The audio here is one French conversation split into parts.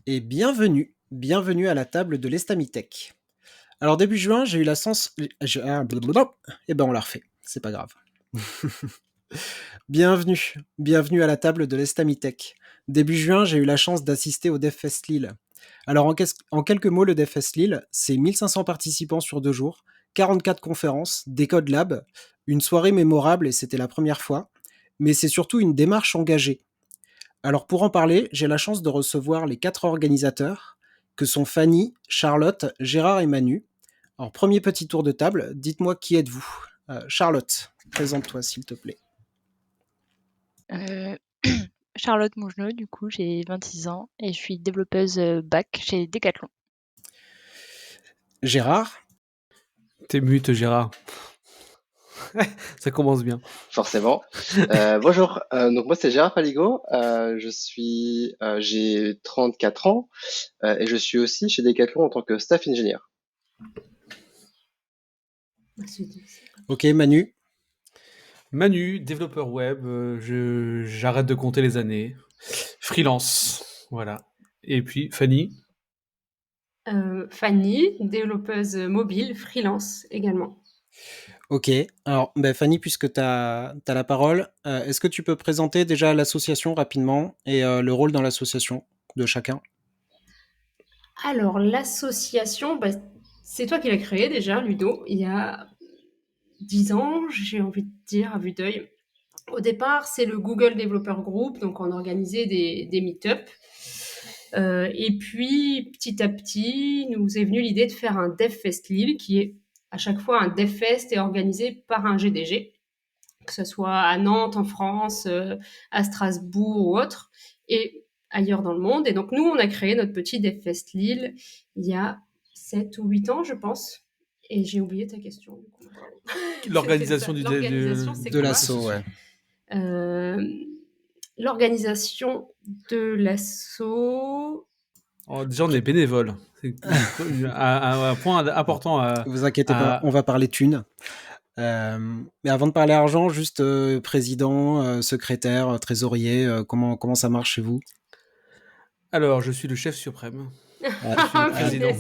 et bienvenue à la table de l'Estamitech. Alors début juin, j'ai eu la chance... blablabla. Eh ben on la refait, c'est pas grave. Bienvenue à la table de l'Estamitech. Début juin, j'ai eu la chance d'assister au DevFest Lille. Alors en quelques mots, le DevFest Lille, c'est 1500 participants sur 2 jours, 44 conférences, des codes lab, une soirée mémorable et c'était la première fois, mais c'est surtout une démarche engagée. Alors pour en parler, j'ai la chance de recevoir les 4 organisateurs, que sont Fanny, Charlotte, Gérard et Manu. Alors premier petit tour de table, dites-moi qui êtes-vous. Charlotte, présente-toi s'il te plaît. Charlotte Mougenot, du coup, j'ai 26 ans et je suis développeuse back chez Decathlon. Gérard, T'es mute, Gérard. Ça commence bien. Forcément. Bonjour, donc moi c'est Gérard Paligo, j'ai 34 ans et je suis aussi chez Decathlon en tant que staff engineer. ok Manu, Manu, développeur web, j'arrête de compter les années. Freelance, voilà. Et puis Fanny, Fanny, développeuse mobile, freelance également. ok. Alors Fanny, puisque tu as la parole, est-ce que tu peux présenter déjà l'association rapidement et le rôle dans l'association de chacun? Alors, l'association, c'est toi qui l'as créée déjà, Ludo, il y a 10 ans, j'ai envie de dire, à vue d'œil. Au départ, c'est le Google Developer Group, donc on organisait des meet-up. Et puis, petit à petit, nous est venue l'idée de faire un DevFest Lille, qui est à chaque fois un DevFest et organisé par un GDG, que ce soit à Nantes, en France, à Strasbourg ou autre, et ailleurs dans le monde. Et donc, nous, on a créé notre petit DevFest Lille il y a 7 ou 8 ans, je pense. Et j'ai oublié ta question. l'organisation L'organisation, c'est de quoi l'asso, ouais. L'organisation de l'asso. Oh, déjà, on est bénévole. C'est un point important à... Vous inquiétez pas, on va parler thunes. Mais avant de parler argent, juste président, secrétaire, trésorier, comment ça marche chez vous? Alors, je suis le chef suprême. Président.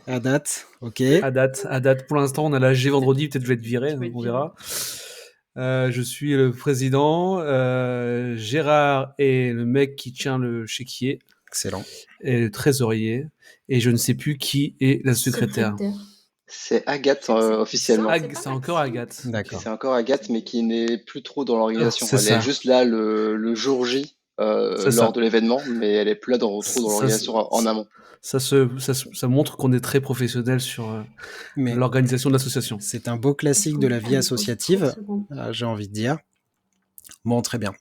À date, ok. À date, pour l'instant, on a l'AG vendredi, peut-être je vais être viré, on verra. Je suis le président, Gérard est le mec qui tient le chéquier. Excellent. Et le trésorier, et je ne sais plus qui est la secrétaire. C'est Agathe officiellement. C'est encore Agathe. D'accord. C'est encore Agathe, mais qui n'est plus trop dans l'organisation. C'est Elle ça. est juste là le jour J lors de l'événement, mais elle est plus là trop dans l'organisation en amont. Ça montre qu'on est très professionnel sur l'organisation de l'association. C'est un beau classique de la vie associative, j'ai envie de dire. Bon, très bien.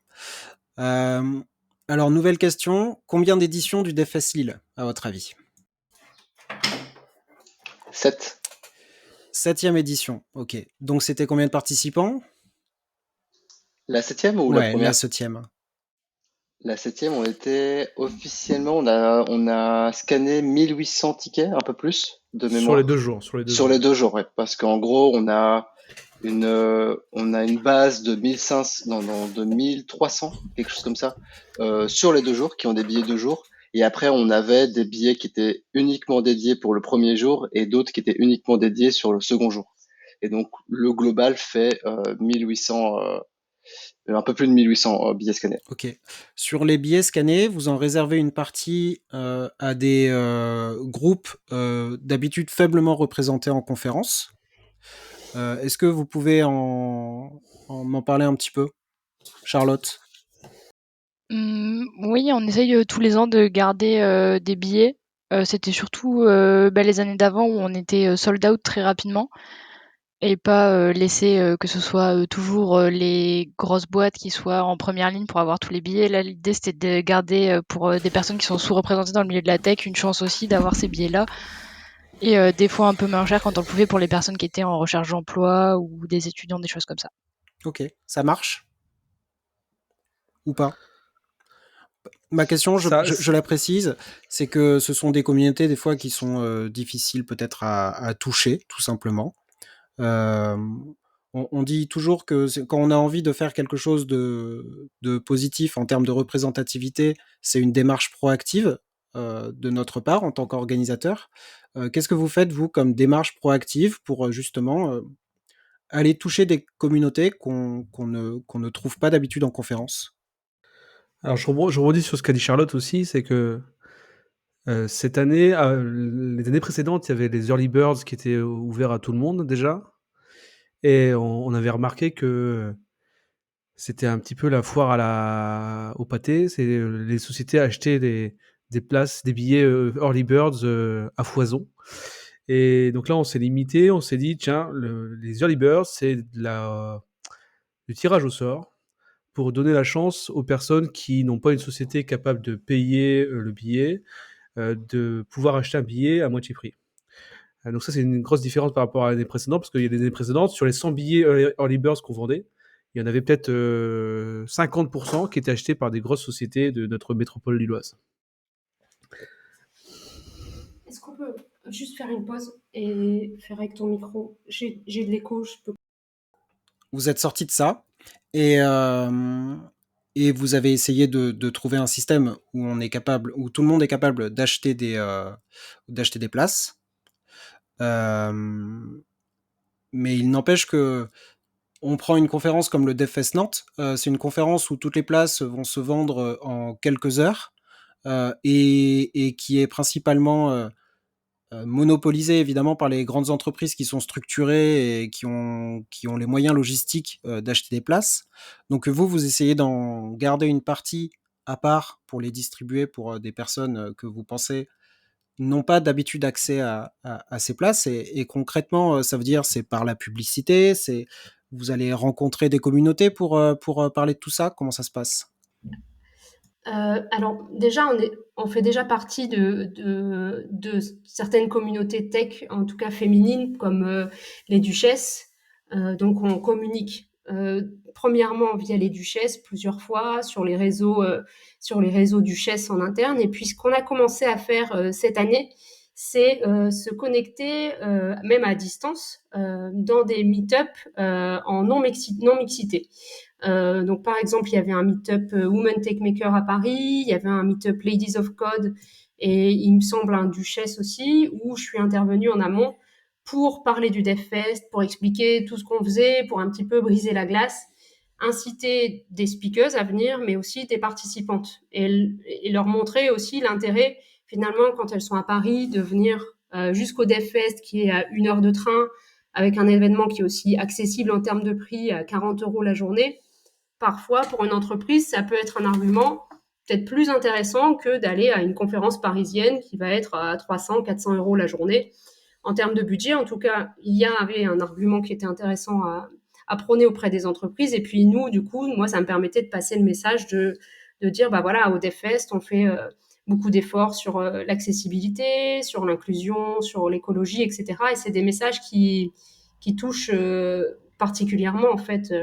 Alors, nouvelle question. Combien d'éditions du DevFest Lille, à votre avis? 7. 7e édition, ok. Donc, c'était combien de participants? La 7e ou ouais, la première? La 7e. La 7e, on était officiellement, on a scanné 1800 tickets, un peu plus, de mémoire. Sur les 2 jours. Sur les 2 jours, ouais. Parce qu'en gros, on a une base de 1500, de 1300, quelque chose comme ça, sur les 2 jours, qui ont des billets 2 jours. Et après, on avait des billets qui étaient uniquement dédiés pour le premier jour et d'autres qui étaient uniquement dédiés sur le second jour. Et donc, le global fait 1800, un peu plus de 1800 billets scannés. Ok. Sur les billets scannés, vous en réservez une partie à des groupes d'habitude faiblement représentés en conférence. Est-ce que vous pouvez m'en parler un petit peu, Charlotte? Oui, on essaye tous les ans de garder des billets. C'était surtout les années d'avant où on était sold out très rapidement et pas laisser que ce soit toujours les grosses boîtes qui soient en première ligne pour avoir tous les billets. Là, l'idée, c'était de garder pour des personnes qui sont sous-représentées dans le milieu de la tech une chance aussi d'avoir ces billets-là. Et des fois un peu moins cher quand on le pouvait pour les personnes qui étaient en recherche d'emploi ou des étudiants, des choses comme ça. Ok, ça marche? Ou pas? Ma question, je la précise, c'est que ce sont des communautés des fois qui sont difficiles peut-être à toucher, tout simplement. On dit toujours que quand on a envie de faire quelque chose de positif en termes de représentativité, c'est une démarche proactive. de notre part en tant qu'organisateur. Qu'est-ce que vous faites, vous, comme démarche proactive pour justement aller toucher des communautés qu'on ne trouve pas d'habitude en conférence? Alors je rebondis sur ce qu'a dit Charlotte aussi, c'est que cette année, les années précédentes, il y avait les early birds qui étaient ouverts à tout le monde déjà, et on avait remarqué que c'était un petit peu la foire au pâté. C'est les sociétés achetaient des places, des billets early birds à foison. Et donc là, on s'est limité, on s'est dit, tiens, les early birds, c'est du tirage au sort pour donner la chance aux personnes qui n'ont pas une société capable de payer le billet, de pouvoir acheter un billet à moitié prix. Donc ça, c'est une grosse différence par rapport à l'année précédente, parce qu'il y a des années précédentes, sur les 100 billets Early Birds qu'on vendait, il y en avait peut-être 50% qui étaient achetés par des grosses sociétés de notre métropole lilloise. Est-ce qu'on peut juste faire une pause et faire avec ton micro? J'ai de l'écho, je peux. Vous êtes sorti de ça et, et vous avez essayé de trouver un système où on est capable, où tout le monde est capable d'acheter des places. Mais il n'empêche que on prend une conférence comme le DevFest Nantes, c'est une conférence où toutes les places vont se vendre en quelques heures, et qui est principalement monopolisée évidemment par les grandes entreprises qui sont structurées et qui ont les moyens logistiques d'acheter des places. Donc vous essayez d'en garder une partie à part pour les distribuer pour des personnes que vous pensez n'ont pas d'habitude accès à ces places. Et concrètement, ça veut dire c'est par la publicité, c'est vous allez rencontrer des communautés pour parler de tout ça. Comment ça se passe? Alors déjà, on fait déjà partie de certaines communautés tech, en tout cas féminines, comme les duchesses. Donc on communique premièrement via les duchesses plusieurs fois sur les réseaux duchesses en interne. Et puis ce qu'on a commencé à faire cette année, c'est se connecter même à distance dans des meet-up en non-mixité. Donc, par exemple, il y avait un meet-up Women Tech Maker à Paris, il y avait un meet-up Ladies of Code, et il me semble un Duchesse aussi, où je suis intervenue en amont pour parler du DevFest, pour expliquer tout ce qu'on faisait, pour un petit peu briser la glace, inciter des speakers à venir, mais aussi des participantes, et leur montrer aussi l'intérêt, finalement, quand elles sont à Paris, de venir jusqu'au DevFest, qui est à 1 heure de train, avec un événement qui est aussi accessible en termes de prix, à 40 € la journée. Parfois, pour une entreprise, ça peut être un argument peut-être plus intéressant que d'aller à une conférence parisienne qui va être à 300, 400 € la journée. En termes de budget, en tout cas, il y avait un argument qui était intéressant à prôner auprès des entreprises. Et puis nous, du coup, moi, ça me permettait de passer le message de dire, bah voilà, au DevFest, on fait beaucoup d'efforts sur l'accessibilité, sur l'inclusion, sur l'écologie, etc. Et c'est des messages qui touchent particulièrement, en fait,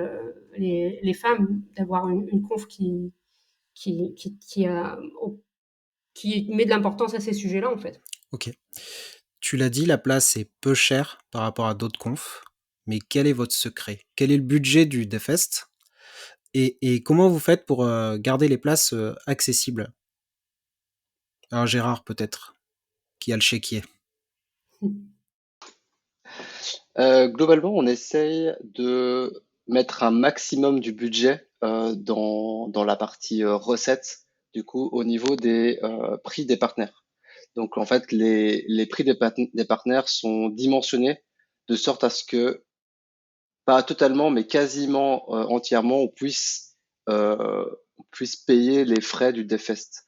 les femmes, d'avoir une conf qui met de l'importance à ces sujets-là, en fait. Ok. Tu l'as dit, la place est peu chère par rapport à d'autres confs, mais quel est votre secret? Quel est le budget du DevFest? Et comment vous faites pour garder les places accessibles? Alors Gérard, peut-être, qui a le chéquier. Globalement, on essaye de mettre un maximum du budget dans la partie recettes, du coup, au niveau des prix des partenaires. Donc, en fait, les prix des partenaires sont dimensionnés de sorte à ce que, pas totalement, mais quasiment entièrement, on puisse payer les frais du DevFest.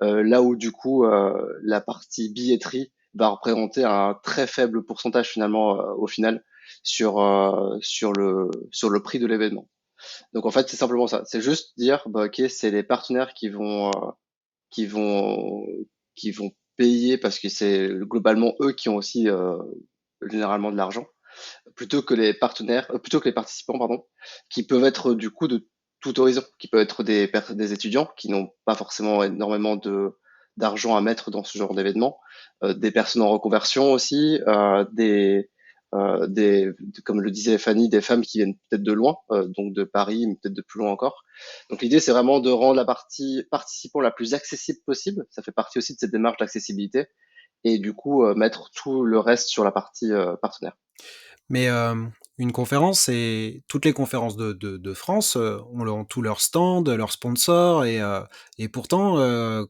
Là où, du coup, la partie billetterie va représenter un très faible pourcentage finalement au final sur le prix de l'événement. Donc en fait c'est simplement ça, c'est juste dire bah ok c'est les partenaires qui vont qui vont payer parce que c'est globalement eux qui ont aussi généralement de l'argent plutôt que les partenaires plutôt que les participants pardon qui peuvent être du coup de tout horizon, qui peuvent être des étudiants qui n'ont pas forcément énormément d'argent à mettre dans ce genre d'événement, des personnes en reconversion aussi, comme le disait Fanny, des femmes qui viennent peut-être de loin, donc de Paris, mais peut-être de plus loin encore. Donc l'idée, c'est vraiment de rendre la partie participant la plus accessible possible. Ça fait partie aussi de cette démarche d'accessibilité. Et du coup, mettre tout le reste sur la partie partenaire. Mais une conférence, c'est toutes les conférences de France ont tous leurs stands, leurs sponsors, et pourtant,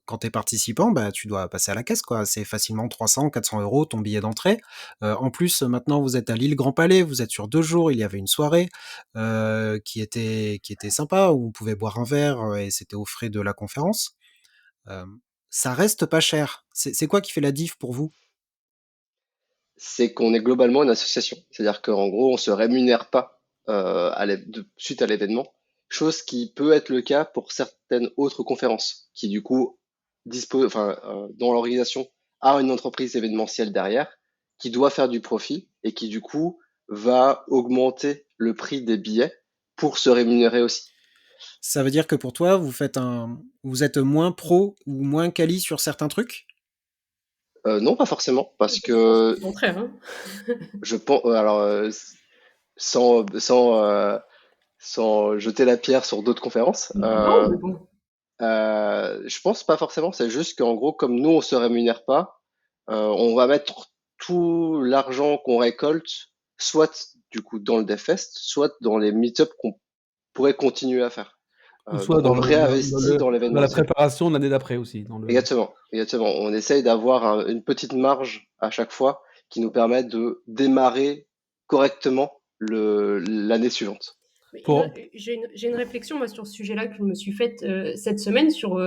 quand tu es participant, bah, tu dois passer à la caisse, quoi. C'est facilement 300, 400 euros ton billet d'entrée. En plus, maintenant, vous êtes à l'île Grand Palais, vous êtes sur 2 jours. Il y avait une soirée qui était sympa, où on pouvait boire un verre et c'était aux frais de la conférence. Euh, Ça reste pas cher. C'est quoi qui fait la diff pour vous? C'est qu'on est globalement une association. C'est-à-dire qu'en gros, on se rémunère pas suite à l'événement, chose qui peut être le cas pour certaines autres conférences, qui du coup dont l'organisation a une entreprise événementielle derrière, qui doit faire du profit et qui du coup va augmenter le prix des billets pour se rémunérer aussi. Ça veut dire que pour toi, vous êtes moins pro ou moins quali sur certains trucs? Non, pas forcément, parce Je pense que que c'est le contraire, hein. je pense, alors sans sans sans jeter la pierre sur d'autres conférences. Non, mais bon. Je pense pas forcément, c'est juste qu'en gros, comme nous, on se rémunère pas, on va mettre tout l'argent qu'on récolte, soit du coup dans le DevFest, soit dans les meet-up qu'on pourrait continuer à faire. Ou soit Donc dans on réinvestit dans dans la l'événementiel. préparation de l'année d'après aussi. Exactement, exactement. On essaye d'avoir une petite marge à chaque fois qui nous permet de démarrer correctement l'année suivante. Mais Pour- j'ai une réflexion moi, sur ce sujet-là que je me suis faite cette semaine sur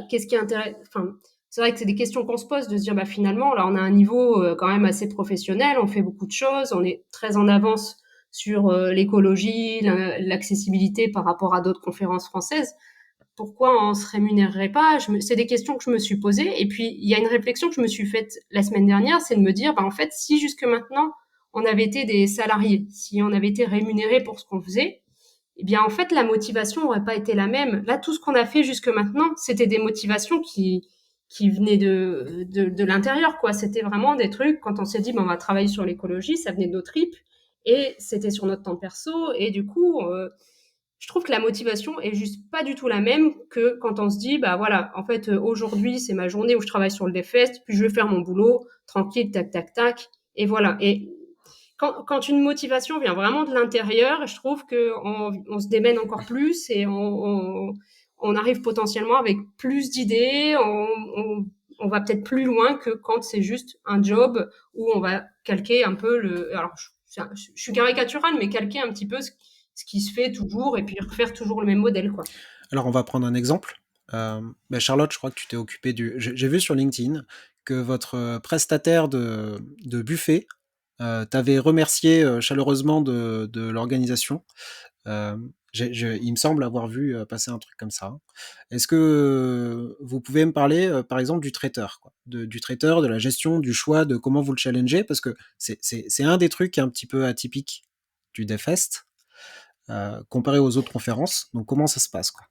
qu'est-ce qui intéresse. Enfin, c'est vrai que c'est des questions qu'on se pose de se dire bah, finalement, là, on a un niveau quand même assez professionnel, on fait beaucoup de choses, on est très en avance sur l'écologie, l'accessibilité par rapport à d'autres conférences françaises. Pourquoi on se rémunérerait pas? C'est des questions que je me suis posées. Et puis, il y a une réflexion que je me suis faite la semaine dernière, c'est de me dire, bah, en fait, si jusque maintenant, on avait été des salariés, si on avait été rémunérés pour ce qu'on faisait, eh bien, en fait, la motivation n'aurait pas été la même. Là, tout ce qu'on a fait jusque maintenant, c'était des motivations qui venaient de l'intérieur, quoi. C'était vraiment des trucs, quand on s'est dit, bah, on va travailler sur l'écologie, ça venait de nos tripes, et c'était sur notre temps perso, et du coup, je trouve que la motivation est juste pas du tout la même que quand on se dit, bah voilà, en fait, aujourd'hui, c'est ma journée où je travaille sur le DevFest, puis je vais faire mon boulot, tranquille, tac, tac, tac, et voilà. Et quand une motivation vient vraiment de l'intérieur, je trouve qu'on se démène encore plus et on arrive potentiellement avec plus d'idées, on va peut-être plus loin que quand c'est juste un job où on va calquer un peu alors, je suis caricaturale, mais calquer un petit peu ce qui se fait toujours et puis refaire toujours le même modèle, quoi. Alors, on va prendre un exemple. Charlotte, je crois que tu t'es occupé J'ai vu sur LinkedIn que votre prestataire de buffet t'avait remercié chaleureusement de l'organisation. Euh, il me semble avoir vu passer un truc comme ça. Est-ce que vous pouvez me parler, par exemple, du traiteur, quoi, du traiteur, de la gestion, du choix, de comment vous le challengez? Parce que c'est un des trucs qui est un petit peu atypique du DevFest, comparé aux autres conférences. Donc, comment ça se passe, quoi?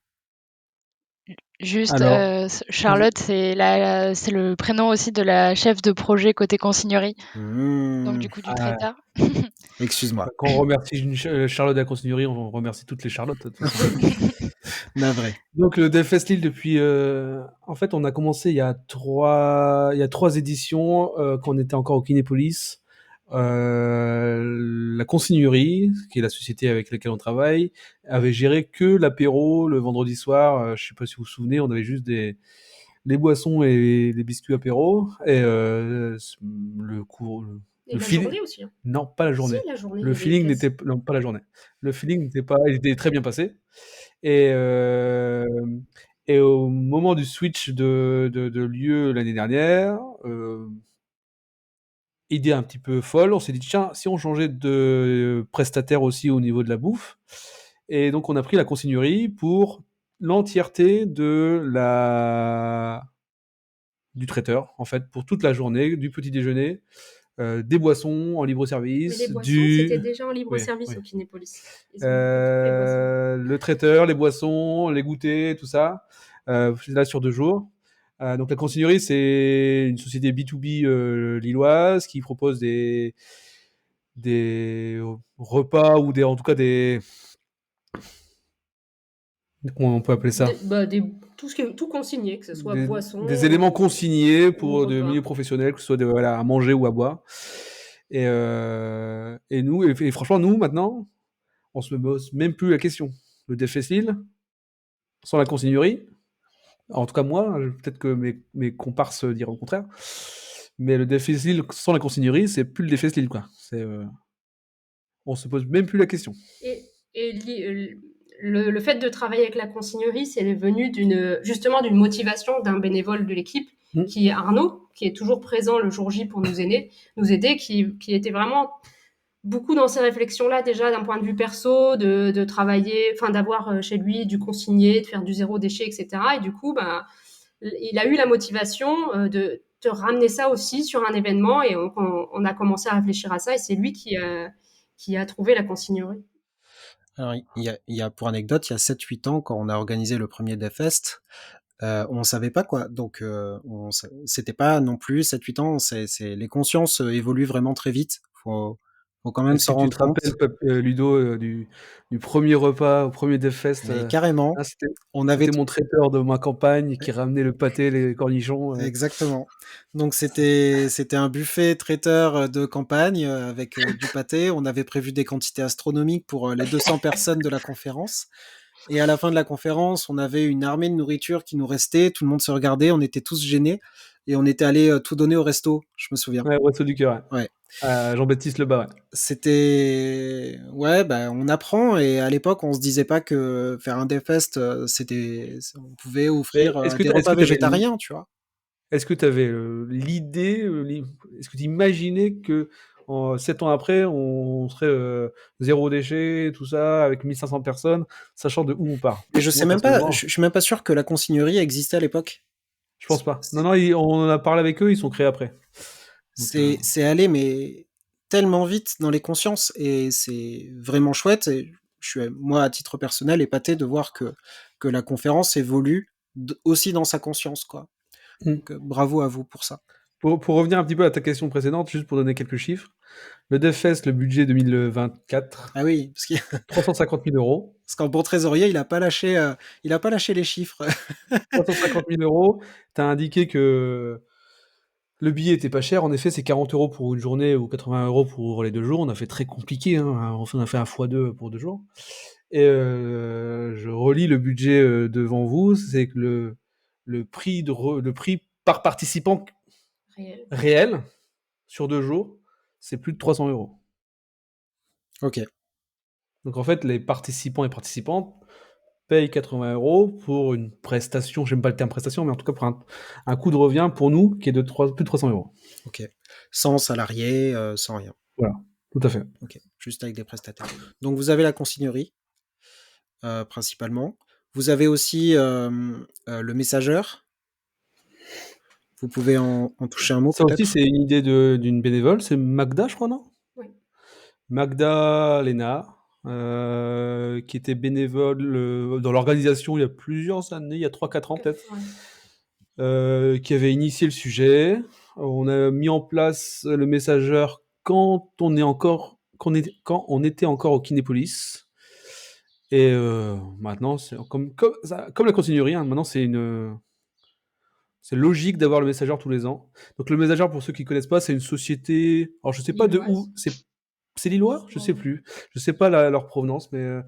Juste, Alors, Charlotte, c'est le prénom aussi de la chef de projet côté consignerie, donc Mmh, du coup du ah, traiteur. excuse-moi, quand on remercie Charlotte de la consignerie, on remercie toutes les Charlottes, de toute façon. navré. Donc le Devfest Lille depuis, en fait, on a commencé il y a 3 éditions, quand on était encore au Kinépolis. La consignerie, qui est la société avec laquelle on travaille, avait géré que l'apéro le vendredi soir. Je sais pas si vous vous souvenez, on avait juste les boissons et les biscuits apéro et le cours, Et le la feeling. journée aussi, hein. Non, pas la Si, journée. la journée, il Le y avait une feeling caisse. n'était non, pas la journée. Le feeling n'était pas, il était très bien passé. Et, et au moment du switch de lieu l'année dernière, idée un petit peu folle, on s'est dit tiens, si on changeait de prestataire aussi au niveau de la bouffe. Et donc on a pris la consignerie pour l'entièreté du traiteur, en fait, pour toute la journée, du petit déjeuner, des boissons en libre Mais les service, boissons, c'était déjà en libre oui, service oui. au Kinépolis. Ils ont livré toutes les boissons. Le traiteur, les boissons, les goûters, tout ça. Là sur 2 jours. Donc la consignerie, c'est une société B2B lilloise qui propose des repas ou en tout cas comment on peut appeler ça? Tout consigné, que ce soit Des, boisson des éléments consignés ou pour de repas. milieux professionnels, que ce soit voilà, à manger ou à boire. Et nous, et franchement, nous, maintenant, on se pose même plus la question. Le DFS Lille, sans la consignerie, en tout cas moi, peut-être que mes comparses diront le contraire, mais le DFS Lille sans la consignerie, c'est plus le DFS Lille, quoi. On se pose même plus la question. Et le fait de travailler avec la consignerie, c'est venu justement d'une motivation d'un bénévole de l'équipe, qui est Arnaud, qui est toujours présent le jour J pour nous aider, qui était vraiment beaucoup dans ces réflexions-là, déjà d'un point de vue perso, de travailler, enfin d'avoir chez lui du consigné, de faire du zéro déchet, etc. Et du coup, il a eu la motivation de ramener ça aussi sur un événement, et on a commencé à réfléchir à ça, et c'est lui qui a trouvé la consignerie. Alors, pour anecdote, il y a 7-8 ans, quand on a organisé le premier DevFest, on savait pas quoi. Donc, c'était pas non plus 7-8 ans. Les consciences évoluent vraiment très vite. Faut quand même Est-ce que s'en tu rendre te compte. rappelles, Ludo, du premier repas, au premier DevFest Mais carrément, on avait c'était mon traiteur de ma campagne qui ramenait le pâté, les cornichons. Exactement. Donc c'était un buffet traiteur de campagne avec du pâté. On avait prévu des quantités astronomiques pour les 200 personnes de la conférence. Et à la fin de la conférence, on avait une armée de nourriture qui nous restait. Tout le monde se regardait, on était tous gênés. Et on était allé tout donner au resto, je me souviens. Ouais, au Resto du Cœur. Ouais. Jean-Baptiste Lebas, ouais. C'était... Ouais, on apprend. Et à l'époque, on se disait pas que faire un DevFest, on pouvait offrir des repas végétariens, tu vois. Est-ce que tu avais l'idée, est-ce que tu imaginais que 7 ans après, on serait zéro déchet, tout ça, avec 1500 personnes, sachant de où on part? Et je sais Moi, même pas, personnellement, je suis même pas sûr que la consignerie existait à l'époque. je pense pas. Non, on en a parlé avec eux, ils sont créés après. C'est allé, mais tellement vite dans les consciences, et c'est vraiment chouette. Et je suis, moi, à titre personnel, épaté de voir que la conférence évolue aussi dans sa conscience, quoi. Donc, bravo à vous pour ça. Pour revenir un petit peu à ta question précédente, juste pour donner quelques chiffres, le DevFest, le budget 2024, Ah oui, 350 000 euros. Parce qu'en bon trésorier, il a pas lâché les chiffres. 350 000 euros. Tu as indiqué que le billet était pas cher. En effet, c'est 40 euros pour une journée ou 80 euros pour les 2 jours. On a fait très compliqué, hein. On a fait un x2 pour 2 jours. Et je relis le budget devant vous. C'est que le prix par participant réel sur 2 jours, c'est plus de 300 euros. Ok. Donc en fait, les participants et participantes payent 80 euros pour une prestation, j'aime pas le terme prestation, mais en tout cas pour un coût de revient pour nous qui est de plus de 300 euros. Ok. Sans salarié, sans rien. Voilà, tout à fait. Ok. Juste avec des prestataires. Donc vous avez la consignerie, principalement. Vous avez aussi le messageur. Vous pouvez en toucher un mot, Ça peut-être. aussi, c'est une idée d'une bénévole, c'est Magda, je crois, non? Oui. Magda Lena, qui était bénévole dans l'organisation il y a plusieurs années, il y a 3-4 ans peut-être, qui avait initié le sujet. On a mis en place le messageur quand on était encore au Kinépolis. Et maintenant, c'est comme la continuerie, hein, maintenant c'est logique d'avoir le messageur tous les ans. Donc le messageur, pour ceux qui connaissent pas, c'est une société. Alors je sais pas de où. C'est lillois, je sais plus. Je sais pas leur provenance, mais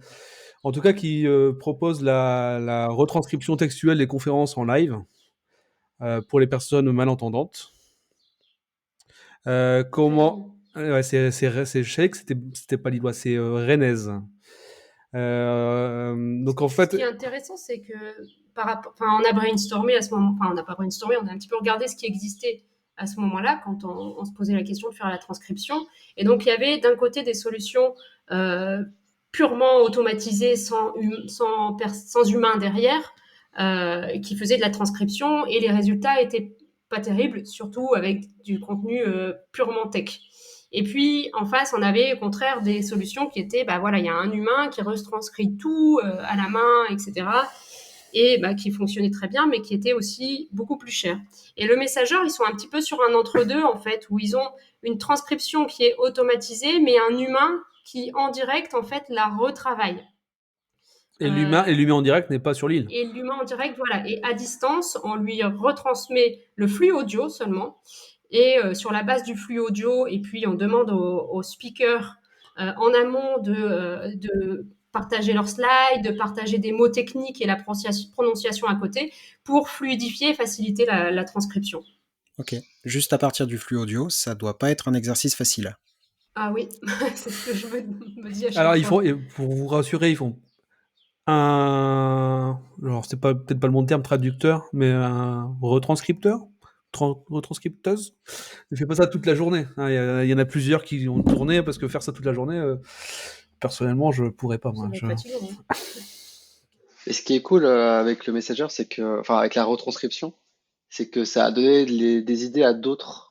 en tout cas qui propose la retranscription textuelle des conférences en live pour les personnes malentendantes. Comment ouais, je savais que c'était pas lillois, c'est rennaise. Donc en fait, ce qui est intéressant, c'est que on a brainstormé à ce moment, enfin on n'a pas brainstormé, on a un petit peu regardé ce qui existait à ce moment-là quand on se posait la question de faire la transcription. Et donc il y avait d'un côté des solutions purement automatisées, sans humain derrière, qui faisaient de la transcription, et les résultats étaient pas terribles, surtout avec du contenu purement tech. Et puis, en face, on avait au contraire des solutions qui étaient, il y a un humain qui retranscrit tout à la main, etc. et qui fonctionnait très bien, mais qui était aussi beaucoup plus cher. Et le Messenger, ils sont un petit peu sur un entre-deux, en fait, où ils ont une transcription qui est automatisée, mais un humain qui, en direct, en fait, la retravaille. Et l'humain en direct n'est pas sur l'île. Et l'humain en direct, voilà. Et à distance, on lui retransmet le flux audio seulement. Et sur la base du flux audio, et puis on demande aux speakers en amont de partager leurs slides, de partager des mots techniques et la prononciation à côté pour fluidifier et faciliter la transcription. Ok. Juste à partir du flux audio, ça doit pas être un exercice facile. Ah oui, c'est ce que je me dis à chaque Alors, fois. pour vous rassurer, ils font alors c'est peut-être pas le bon terme, traducteur, mais un retranscripteur, retranscripteuse. Ne fais pas ça toute la journée, hein. Il y en a plusieurs qui ont tourné parce que faire ça toute la journée, personnellement, je pourrais pas, Ça moi. doit être fatigant, hein. Et ce qui est cool avec le Messenger, c'est que, enfin, avec la retranscription, c'est que ça a donné des idées à d'autres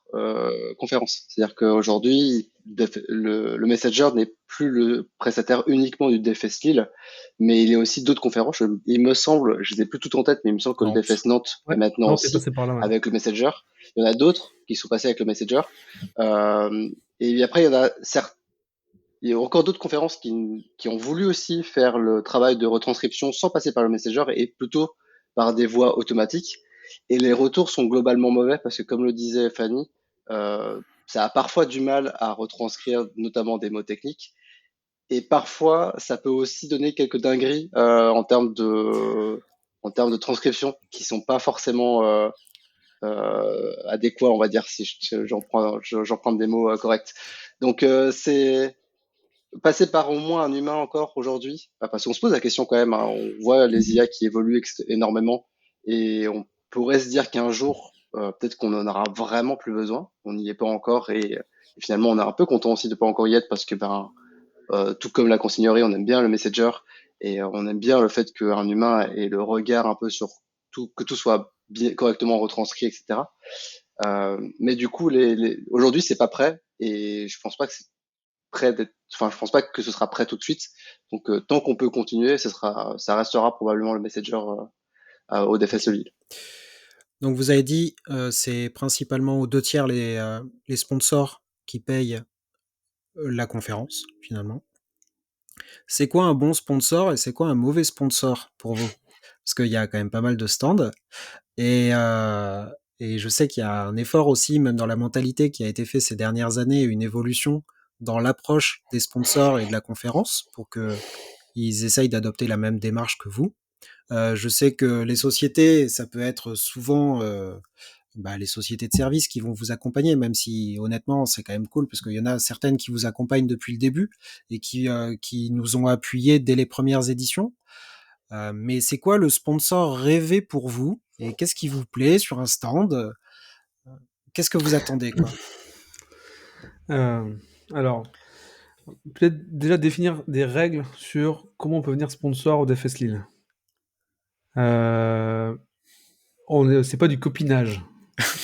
conférences. C'est-à-dire qu'aujourd'hui, le Messenger n'est plus le prestataire uniquement du DFS Lille, mais il y a aussi d'autres conférences. Il me semble, je les ai plus toutes en tête, mais il me semble que le Nantes. DFS Nantes est Ouais, maintenant non, t'es aussi passé par là, ouais. avec le Messenger. Il y en a d'autres qui sont passés avec le Messenger. Et après, il y en a certains. Il y a encore d'autres conférences qui ont voulu aussi faire le travail de retranscription sans passer par le Messenger et plutôt par des voix automatiques. Et les retours sont globalement mauvais parce que, comme le disait Fanny, ça a parfois du mal à retranscrire notamment des mots techniques. Et parfois, ça peut aussi donner quelques dingueries en termes de transcription qui sont pas forcément adéquats, on va dire, si j'en prends des mots corrects. Donc, c'est passer par au moins un humain encore aujourd'hui, parce qu'on se pose la question quand même, hein, on voit les IA qui évoluent énormément et on pourrait se dire qu'un jour, peut-être qu'on en aura vraiment plus besoin, on n'y est pas encore et finalement on est un peu content aussi de pas encore y être parce que tout comme la consignerie, on aime bien le messenger et on aime bien le fait qu'un humain ait le regard un peu sur tout, que tout soit bien, correctement retranscrit, etc. Mais du coup, aujourd'hui, c'est pas prêt et je pense pas que c'est prêt d'être. Enfin, je pense pas que ce sera prêt tout de suite. Donc, tant qu'on peut continuer, ça restera probablement le Messenger au DFS Ok. Lille. Donc vous avez dit, c'est principalement aux 2 tiers les sponsors qui payent la conférence, finalement. C'est quoi un bon sponsor et c'est quoi un mauvais sponsor pour vous? Parce qu'il y a quand même pas mal de stands et, euh, et je sais qu'il y a un effort aussi, même dans la mentalité qui a été fait ces dernières années, une évolution dans l'approche des sponsors et de la conférence pour que ils essayent d'adopter la même démarche que vous. Je sais que les sociétés, ça peut être souvent les sociétés de services qui vont vous accompagner, même si honnêtement c'est quand même cool parce qu'il y en a certaines qui vous accompagnent depuis le début et qui nous ont appuyés dès les premières éditions. Mais c'est quoi le sponsor rêvé pour vous et qu'est-ce qui vous plaît sur un stand? Qu'est-ce que vous attendez quoi? Alors, peut-être déjà définir des règles sur comment on peut venir sponsor au DFS Lille. C'est pas du copinage.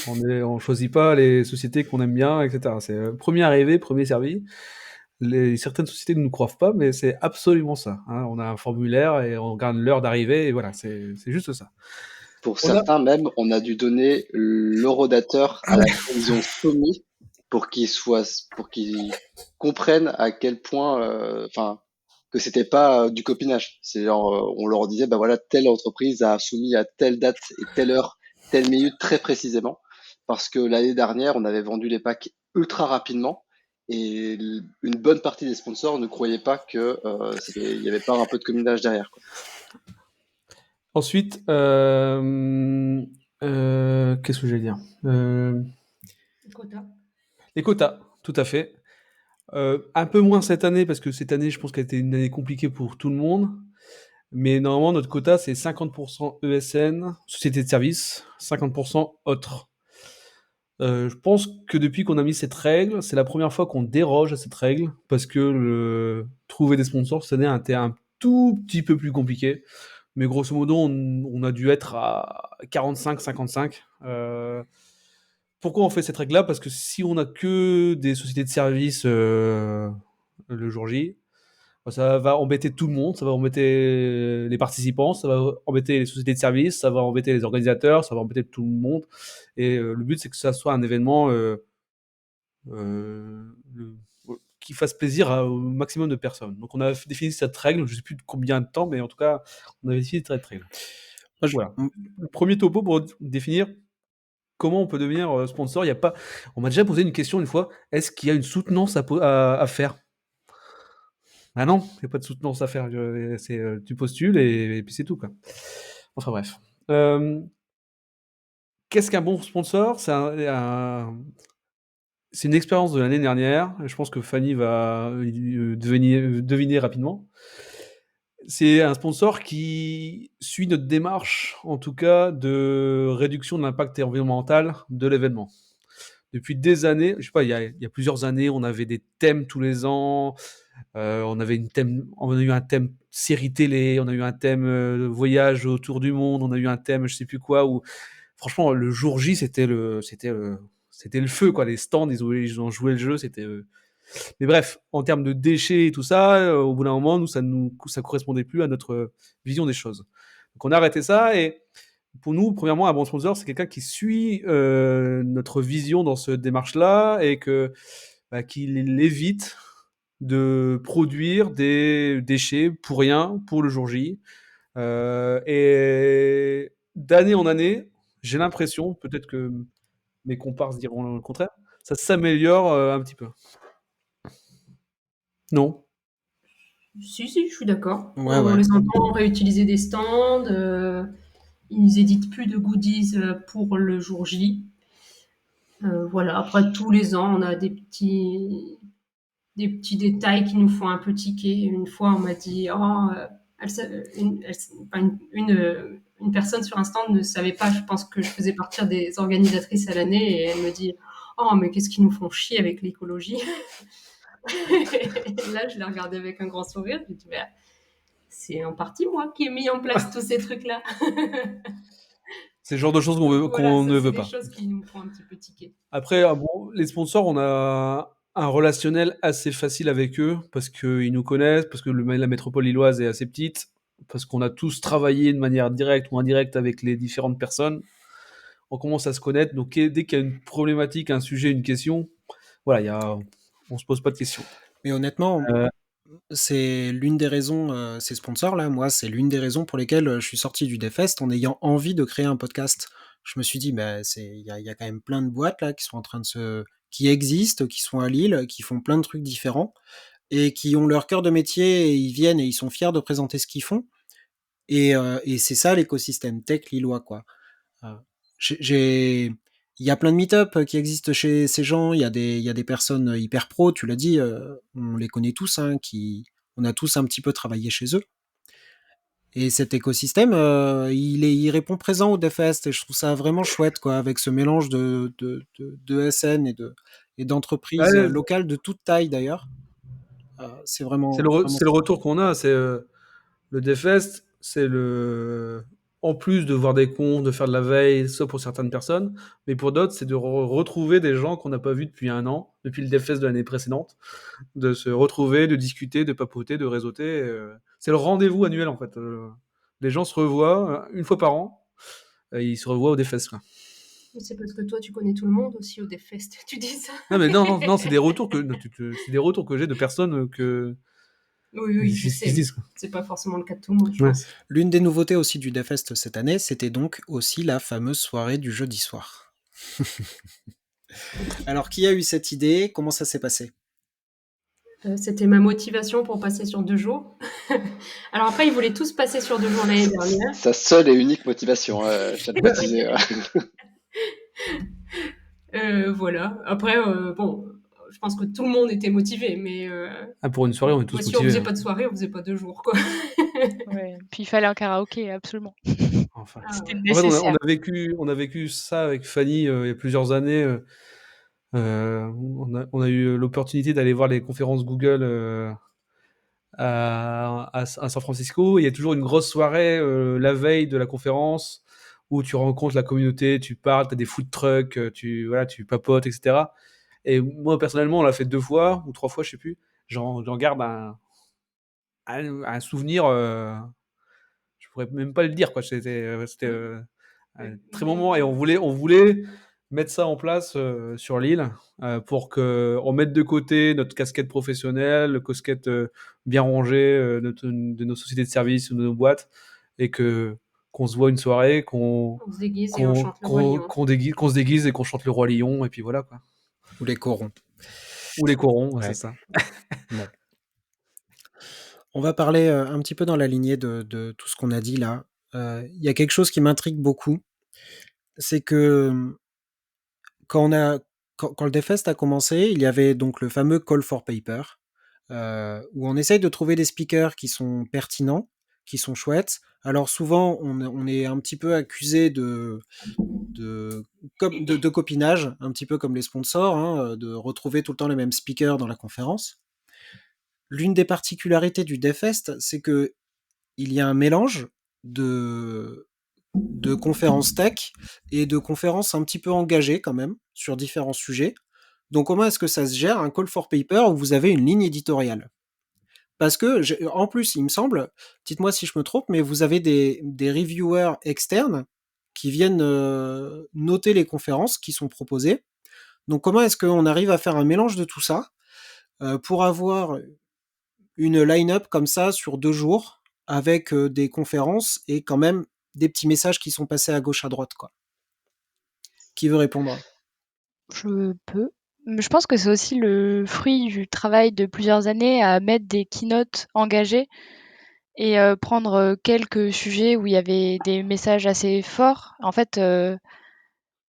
On choisit pas les sociétés qu'on aime bien, etc. C'est premier arrivé, premier servi. Certaines sociétés ne nous croient pas, mais c'est absolument ça, hein. On a un formulaire et on regarde l'heure d'arrivée et voilà, c'est juste ça. Pour On a... certains même, on a dû donner l'horodateur à laquelle ils ont soumis pour qu'ils comprennent à quel point, enfin, que c'était pas du copinage. C'est genre, on leur disait, bah voilà, telle entreprise a soumis à telle date et telle heure, telle minute très précisément, parce que l'année dernière, on avait vendu les packs ultra rapidement et une bonne partie des sponsors ne croyaient pas que il y avait pas un peu de copinage derrière, quoi. Ensuite, qu'est-ce que j'allais dire? Quota. Les quotas, tout à fait. Un peu moins cette année, parce que cette année, je pense qu'elle a été une année compliquée pour tout le monde. Mais normalement, notre quota, c'est 50% ESN, société de service, 50% autres. Je pense que depuis qu'on a mis cette règle, c'est la première fois qu'on déroge à cette règle, parce que trouver des sponsors, cette année, a été un tout petit peu plus compliqué. Mais grosso modo, on a dû être à 45-55. Pourquoi on fait cette règle-là? Parce que si on n'a que des sociétés de services le jour J, Ça va embêter tout le monde, ça va embêter les participants, ça va embêter les sociétés de services, ça va embêter les organisateurs, ça va embêter tout le monde. Et le but, c'est que ça soit un événement qui fasse plaisir au maximum de personnes. Donc on a défini cette règle, je ne sais plus de combien de temps, mais en tout cas, on avait défini cette règle. Voilà. Le premier topo pour définir comment on peut devenir sponsor, il y a pas. On m'a déjà posé une question une fois. Est-ce qu'il y a une soutenance à faire? Ah non, il n'y a pas de soutenance à faire. Tu postules et puis c'est tout, quoi. Enfin bref. Qu'est-ce qu'un bon sponsor? C'est une expérience de l'année dernière. Je pense que Fanny va deviner rapidement. C'est un sponsor qui suit notre démarche, en tout cas, de réduction de l'impact environnemental de l'événement. Depuis des années, je sais pas, il y a plusieurs années, on avait des thèmes tous les ans. On a eu un thème série télé, on a eu un thème voyage autour du monde, on a eu un thème je sais plus quoi. Où franchement, le jour J, c'était le feu, quoi. Les stands, ils ont joué le jeu, c'était. Mais bref, en termes de déchets et tout ça, au bout d'un moment, ça correspondait plus à notre vision des choses. Donc on a arrêté ça et pour nous, premièrement, un bon sponsor, c'est quelqu'un qui suit notre vision dans cette démarche-là et qu'il évite de produire des déchets pour rien, pour le jour J. Et d'année en année, j'ai l'impression, peut-être que mes comparses diront le contraire, ça s'améliore un petit peu. Non? Si, je suis d'accord. Ouais, On ouais. les entend réutiliser des stands. Ils éditent plus de goodies pour le jour J. Voilà. Après, tous les ans, on a des petits détails qui nous font un peu tiquer. Une fois, on m'a dit, une personne sur un stand ne savait pas, je pense que je faisais partie des organisatrices à l'année, et elle me dit, oh, mais qu'est-ce qu'ils nous font chier avec l'écologie. Et là, je l'ai regardé avec un grand sourire. Je lui ai dit, bah, c'est en partie moi qui ai mis en place tous ces trucs-là. C'est le genre de choses qu'on ne veut pas. C'est des choses qui nous font un petit peu tiquer. Après, les sponsors, on a un relationnel assez facile avec eux parce qu'ils nous connaissent, parce que la métropole lilloise est assez petite, parce qu'on a tous travaillé de manière directe ou indirecte avec les différentes personnes. On commence à se connaître, donc dès qu'il y a une problématique, un sujet, une question, voilà, on se pose pas de questions. Mais honnêtement, c'est l'une des raisons, ces sponsors-là, moi, c'est l'une des raisons pour lesquelles je suis sorti du Devfest en ayant envie de créer un podcast. Je me suis dit, il y a quand même plein de boîtes là qui sont en train qui existent, qui sont à Lille, qui font plein de trucs différents et qui ont leur cœur de métier et ils viennent et ils sont fiers de présenter ce qu'ils font. Et c'est ça l'écosystème tech lillois, quoi. Il y a plein de meet-up qui existent chez ces gens. Il y a des personnes hyper pro, tu l'as dit, on les connaît tous, hein, on a tous un petit peu travaillé chez eux. Et cet écosystème, il répond présent au Devfest et je trouve ça vraiment chouette, quoi, avec ce mélange de SN et d'entreprises locales de toute taille d'ailleurs. C'est vraiment. C'est le retour qu'on a. C'est le Devfest, c'est en plus de voir des cons, de faire de la veille, ça pour certaines personnes, mais pour d'autres, c'est de retrouver des gens qu'on n'a pas vus depuis un an, depuis le Devfest de l'année précédente, de se retrouver, de discuter, de papoter, de réseauter. C'est le rendez-vous annuel en fait. Les gens se revoient une fois par an, et ils se revoient au Devfest. Quoi. C'est parce que toi, tu connais tout le monde aussi au Devfest, tu dis ça. Non, mais non, c'est des retours que j'ai de personnes que. Oui, je sais. C'est pas forcément le cas de tout le monde, je pense. L'une des nouveautés aussi du Devfest cette année, c'était donc aussi la fameuse soirée du jeudi soir. Alors, qui a eu cette idée? Comment ça s'est passé? C'était ma motivation pour passer sur 2 jours. Alors après, ils voulaient tous passer sur 2 jours l'année dernière. Sa seule et unique motivation, je tiens à te préciser. Voilà. Après, bon, je pense que tout le monde était motivé, mais pour une soirée, on est tous motivés. Si on faisait pas de soirée, on faisait pas 2 jours, quoi. Ouais. Puis il fallait un karaoké, absolument. Enfin, c'était en fait, nécessaire. on a vécu ça avec Fanny il y a plusieurs années. On a eu l'opportunité d'aller voir les conférences Google à San Francisco. Il y a toujours une grosse soirée la veille de la conférence où tu rencontres la communauté, tu parles, tu as des food trucks, tu papotes, etc. Et moi, personnellement, on l'a fait 2 fois ou 3 fois, je sais plus. J'en garde un souvenir, je pourrais même pas le dire, quoi. C'était un très bon moment et on voulait mettre ça en place sur l'île pour qu'on mette de côté notre casquette professionnelle, le casquette bien rangée de nos sociétés de services ou de nos boîtes et qu'on se voit une soirée, On se déguise et on chante le Roi Lion. qu'on se déguise et qu'on chante le Roi Lion et puis voilà, quoi. Ou les corons. Ou les corons, Ouais. c'est ça. Bon. On va parler un petit peu dans la lignée de tout ce qu'on a dit là. Il y a quelque chose qui m'intrigue beaucoup, c'est que quand le DevFest a commencé, il y avait donc le fameux Call for Paper, où on essaye de trouver des speakers qui sont pertinents, qui sont chouettes. Alors souvent, on est un petit peu accusé de copinage, un petit peu comme les sponsors, hein, de retrouver tout le temps les mêmes speakers dans la conférence. L'une des particularités du DevFest, c'est que il y a un mélange de conférences tech et de conférences un petit peu engagées quand même sur différents sujets. Donc comment est-ce que ça se gère un call for paper où vous avez une ligne éditoriale? Parce que, en plus, il me semble, dites-moi si je me trompe, mais vous avez des reviewers externes qui viennent noter les conférences qui sont proposées. Donc comment est-ce qu'on arrive à faire un mélange de tout ça pour avoir une line-up comme ça sur 2 jours avec des conférences et quand même des petits messages qui sont passés à gauche à droite, quoi. Qui veut répondre? Je peux. Je pense que c'est aussi le fruit du travail de plusieurs années à mettre des keynotes engagées et prendre quelques sujets où il y avait des messages assez forts. En fait, il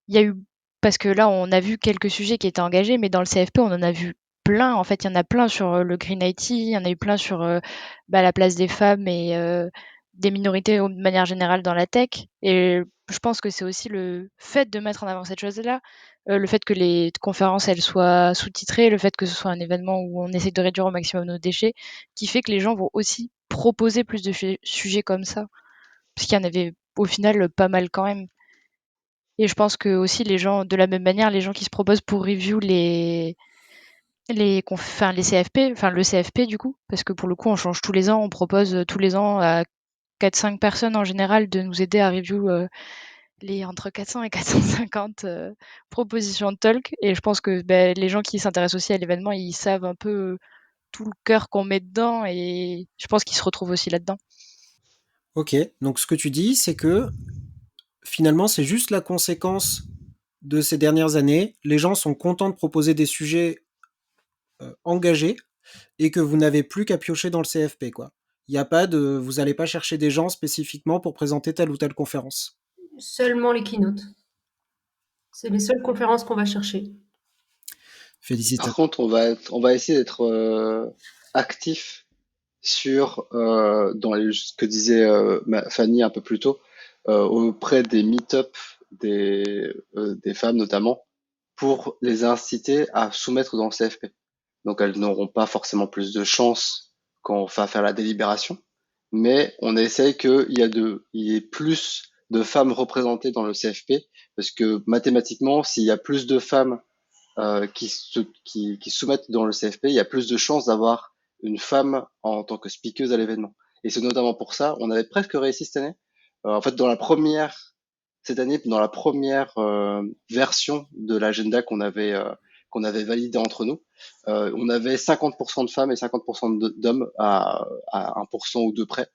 y a eu parce que là, on a vu quelques sujets qui étaient engagés, mais dans le CFP, on en a vu plein. En fait, il y en a plein sur le Green IT, il y en a eu plein sur la place des femmes et des minorités de manière générale dans la tech. Et je pense que c'est aussi le fait de mettre en avant cette chose-là, le fait que les conférences elles soient sous-titrées, le fait que ce soit un événement où on essaie de réduire au maximum nos déchets, qui fait que les gens vont aussi proposer plus de sujets comme ça. Parce qu'il y en avait au final pas mal quand même. Et je pense que aussi les gens, de la même manière, les gens qui se proposent pour review les CFP, enfin le CFP du coup, parce que pour le coup on change tous les ans, on propose tous les ans à 4-5 personnes en général de nous aider à review les entre 400 et 450 propositions de talk. Et je pense que les gens qui s'intéressent aussi à l'événement, ils savent un peu tout le cœur qu'on met dedans et je pense qu'ils se retrouvent aussi là-dedans. Ok, donc ce que tu dis, c'est que finalement, c'est juste la conséquence de ces dernières années. Les gens sont contents de proposer des sujets engagés et que vous n'avez plus qu'à piocher dans le CFP, quoi. Il y a pas de, vous n'allez pas chercher des gens spécifiquement pour présenter telle ou telle conférence. Seulement les keynotes. C'est les seules conférences qu'on va chercher. Par Félicitations. contre, on va essayer d'être actif sur ce que disait Fanny un peu plus tôt, auprès des meet-up des femmes notamment, pour les inciter à soumettre dans le CFP. Donc elles n'auront pas forcément plus de chance quand on va faire la délibération, mais on essaye il y ait plus de femmes représentées dans le CFP, parce que mathématiquement, s'il y a plus de femmes qui soumettent dans le CFP, il y a plus de chances d'avoir une femme en tant que speakeuse à l'événement. Et c'est notamment pour ça, on avait presque réussi cette année. En fait, cette année, dans la première version de l'agenda qu'on avait validé entre nous, on avait 50% de femmes et 50% d'hommes à 1% ou 2 près.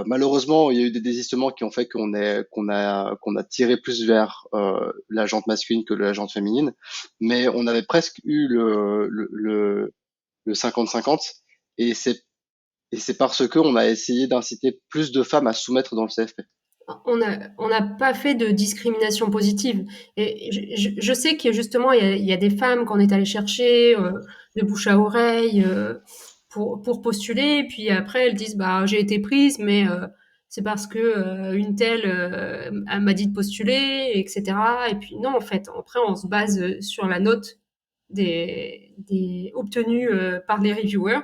Malheureusement, il y a eu des désistements qui ont fait qu'on a tiré plus vers la jante masculine que la jante féminine, mais on avait presque eu le 50-50 et c'est parce que on a essayé d'inciter plus de femmes à soumettre dans le CFP. On n'a pas fait de discrimination positive. Et je sais que justement, il y a des femmes qu'on est allé chercher de bouche à oreille pour postuler. Et puis après, elles disent, bah, j'ai été prise, mais c'est parce que une telle elle m'a dit de postuler, etc. Et puis non, en fait, après, on se base sur la note des obtenues par les reviewers.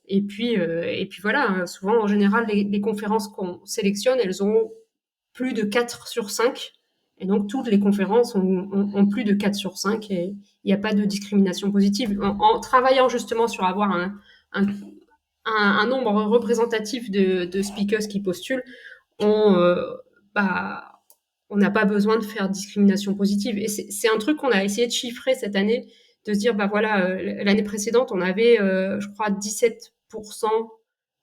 Et puis voilà, souvent, en général, les conférences qu'on sélectionne, elles ont plus de 4 sur 5. Et donc, toutes les conférences ont plus de 4 sur 5 et il n'y a pas de discrimination positive. En travaillant justement sur avoir un un nombre représentatif de speakers qui postulent, on bah, on n'a pas besoin de faire discrimination positive. Et c'est un truc qu'on a essayé de chiffrer cette année, de se dire, bah voilà, l'année précédente, on avait, je crois, 17%,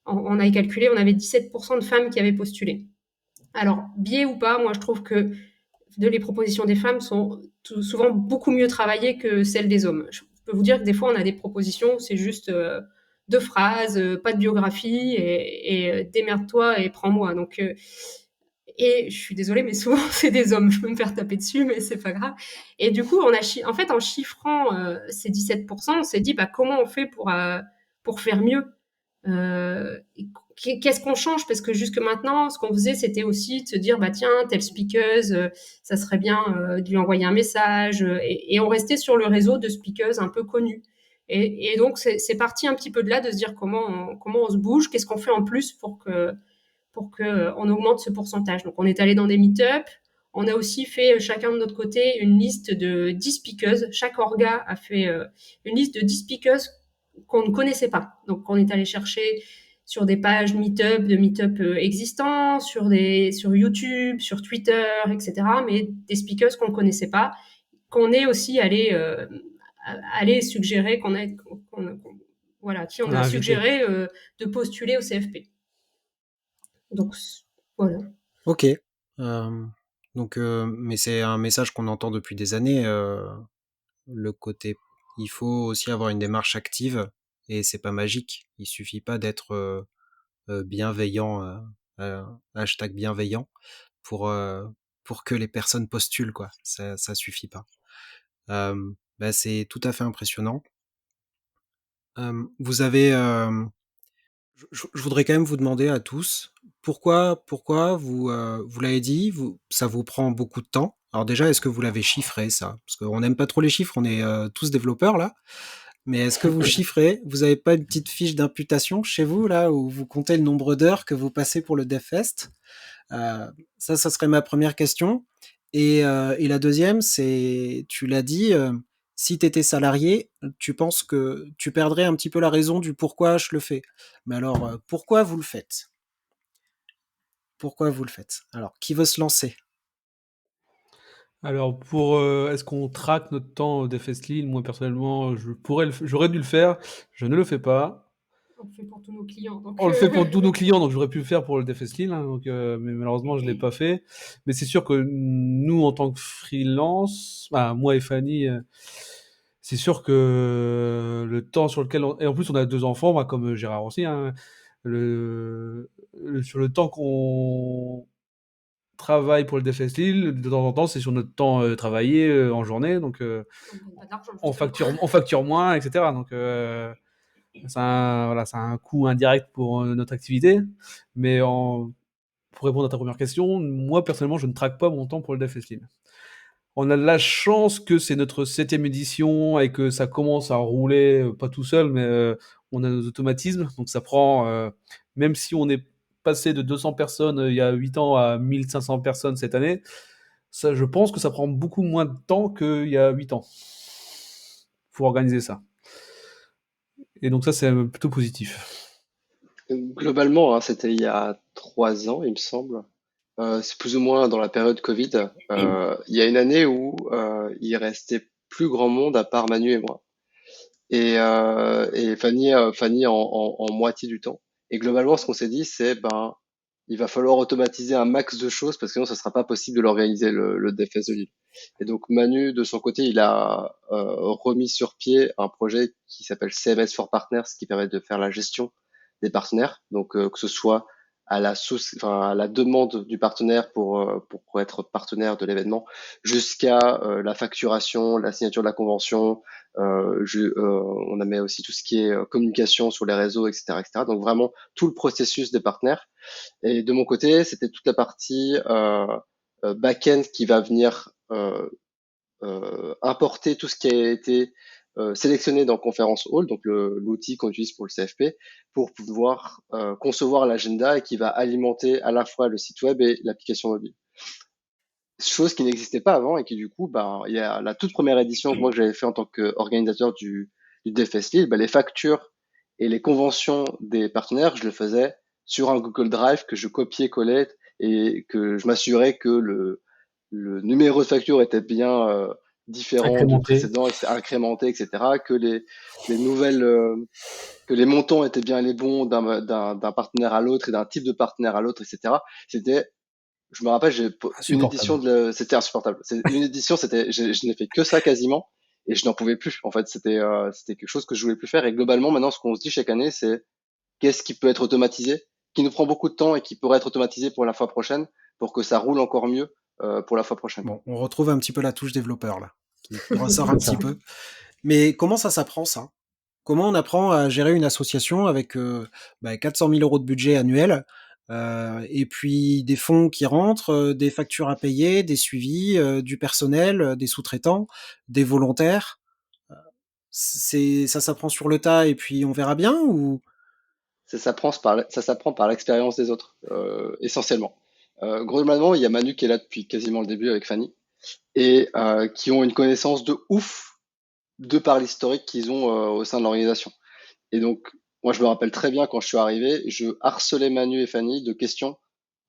on a calculé, on avait 17% de femmes qui avaient postulé. Alors, biais ou pas, moi je trouve que les propositions des femmes sont souvent beaucoup mieux travaillées que celles des hommes. Je peux vous dire que des fois, on a des propositions, c'est juste 2 phrases, pas de biographie, et démerde-toi et prends-moi. Donc, et je suis désolée, mais souvent c'est des hommes. Je peux me faire taper dessus, mais c'est pas grave. Et du coup, en fait, en chiffrant ces 17%, on s'est dit, bah, comment on fait pour faire mieux. Qu'est-ce qu'on change? Parce que jusque maintenant, ce qu'on faisait, c'était aussi de se dire, bah tiens, telle speakeuse, ça serait bien de lui envoyer un message. Et on restait sur le réseau de speakeuses un peu connues. Et donc, c'est parti un petit peu de là, de se dire comment on se bouge, qu'est-ce qu'on fait en plus pour qu'on augmente ce pourcentage. Donc, on est allé dans des meet-up. On a aussi fait chacun de notre côté une liste de 10 speakeuses. Chaque orga a fait une liste de 10 speakeuses qu'on ne connaissait pas. Donc, on est allé chercher sur des pages de meet-up existants, sur YouTube, sur Twitter, etc. Mais des speakers qu'on ne connaissait pas, qu'on est aussi allé suggérer, voilà, qui on On a a invité. suggéré de postuler au CFP. Donc, voilà. Ok. Donc, mais c'est un message qu'on entend depuis des années. Le côté, il faut aussi avoir une démarche active et c'est pas magique. Il suffit pas d'être bienveillant, hashtag bienveillant pour euh, pour que les personnes postulent quoi. Ça suffit pas. Bah, c'est tout à fait impressionnant. Vous avez je voudrais quand même vous demander à tous, pourquoi vous l'avez dit, ça vous prend beaucoup de temps. Alors déjà, est-ce que vous l'avez chiffré ça? Parce qu'on n'aime pas trop les chiffres, on est tous développeurs là. Mais est-ce que vous chiffrez? Vous n'avez pas une petite fiche d'imputation chez vous là où vous comptez le nombre d'heures que vous passez pour le DevFest? Ça serait ma première question. Et la deuxième, c'est, tu l'as dit, si tu étais salarié, tu penses que tu perdrais un petit peu la raison du pourquoi je le fais. Mais alors, pourquoi vous le faites? Pourquoi vous le faites? Alors, qui veut se lancer? Alors est-ce qu'on traque notre temps des Festly? Moi personnellement, j'aurais dû le faire, je ne le fais pas. On le fait pour tous nos clients. Donc, On le fait pour tous nos clients, donc j'aurais pu le faire pour le Defestyle, hein, donc, mais malheureusement je l'ai pas fait. Mais c'est sûr que nous, en tant que freelance, bah, moi et Fanny, c'est sûr que le temps sur lequel et en plus on a 2 enfants, bah, comme Gérard aussi, hein, sur le temps qu'on travaille pour le Defestyle, de temps en temps, c'est sur notre temps travaillé en journée, donc on ne gagne pas d'argent, on justement. facture moins, etc. Donc voilà, ça a un coût indirect pour notre activité. Mais pour répondre à ta première question, moi personnellement, je ne traque pas mon temps pour le Dev Fest Lean. On a de la chance que c'est notre 7e édition et que ça commence à rouler, pas tout seul, mais on a nos automatismes. Donc ça prend, même si on est passé de 200 personnes il y a 8 ans à 1500 personnes cette année, ça, je pense que ça prend beaucoup moins de temps qu'il y a 8 ans pour organiser ça. Et donc ça, c'est plutôt positif. Globalement, hein, c'était il y a 3 ans, il me semble. C'est plus ou moins dans la période Covid. Il y a une année où il restait plus grand monde à part Manu et moi. Et Fanny en moitié du temps. Et globalement, ce qu'on s'est dit, c'est ben, il va falloir automatiser un max de choses parce que sinon, ce sera pas possible de l'organiser le DFS de Lille. Et donc Manu, de son côté, il a remis sur pied un projet qui s'appelle CMS for Partners, qui permet de faire la gestion des partenaires. Donc que ce soit à la demande du partenaire pour être partenaire de l'événement, jusqu'à la facturation, la signature de la convention, on a mis aussi tout ce qui est communication sur les réseaux, etc., etc. Donc vraiment tout le processus des partenaires. Et de mon côté, c'était toute la partie back-end qui va venir importer tout ce qui a été sélectionné dans Conference Hall, donc l'outil qu'on utilise pour le CFP, pour pouvoir concevoir l'agenda et qui va alimenter à la fois le site web et l'application mobile. Chose qui n'existait pas avant et qui du coup, bah, il y a la toute première édition que moi que j'avais fait en tant qu'organisateur du DevFest Lille, bah, les factures Et les conventions des partenaires, je le faisais sur un Google Drive que je copiais-collais et que je m'assurais que le numéro de facture était bien différent du Incrémenté. précédent, et c'est incrémenté, etc. Que les nouvelles, que les montants étaient bien les bons d'un partenaire à l'autre et d'un type de partenaire à l'autre, etc. C'était, je me rappelle, j'ai une édition Insupportable. c'était insupportable. C'est une édition, je n'ai fait que ça quasiment et je n'en pouvais plus. En fait, c'était quelque chose que je voulais plus faire. Et globalement, maintenant, ce qu'on se dit chaque année, c'est qu'est-ce qui peut être automatisé, qui nous prend beaucoup de temps et qui pourrait être automatisé pour la fois prochaine, pour que ça roule encore mieux pour la fois prochaine. Bon, on retrouve un petit peu la touche développeur là, qui ressort un C'est petit ça. peu. Mais comment ça s'apprend ça? Comment on apprend à gérer une association avec 400 000 euros de budget annuel et puis des fonds qui rentrent, des factures à payer, des suivis, du personnel, des sous-traitants, des volontaires. Ça s'apprend sur le tas et puis on verra bien ou Ça s'apprend par l'expérience des autres, essentiellement. Globalement, il y a Manu qui est là depuis quasiment le début avec Fanny et qui ont une connaissance de ouf de par l'historique qu'ils ont au sein de l'organisation. Et donc, moi, je me rappelle très bien quand je suis arrivé, je harcelais Manu et Fanny de questions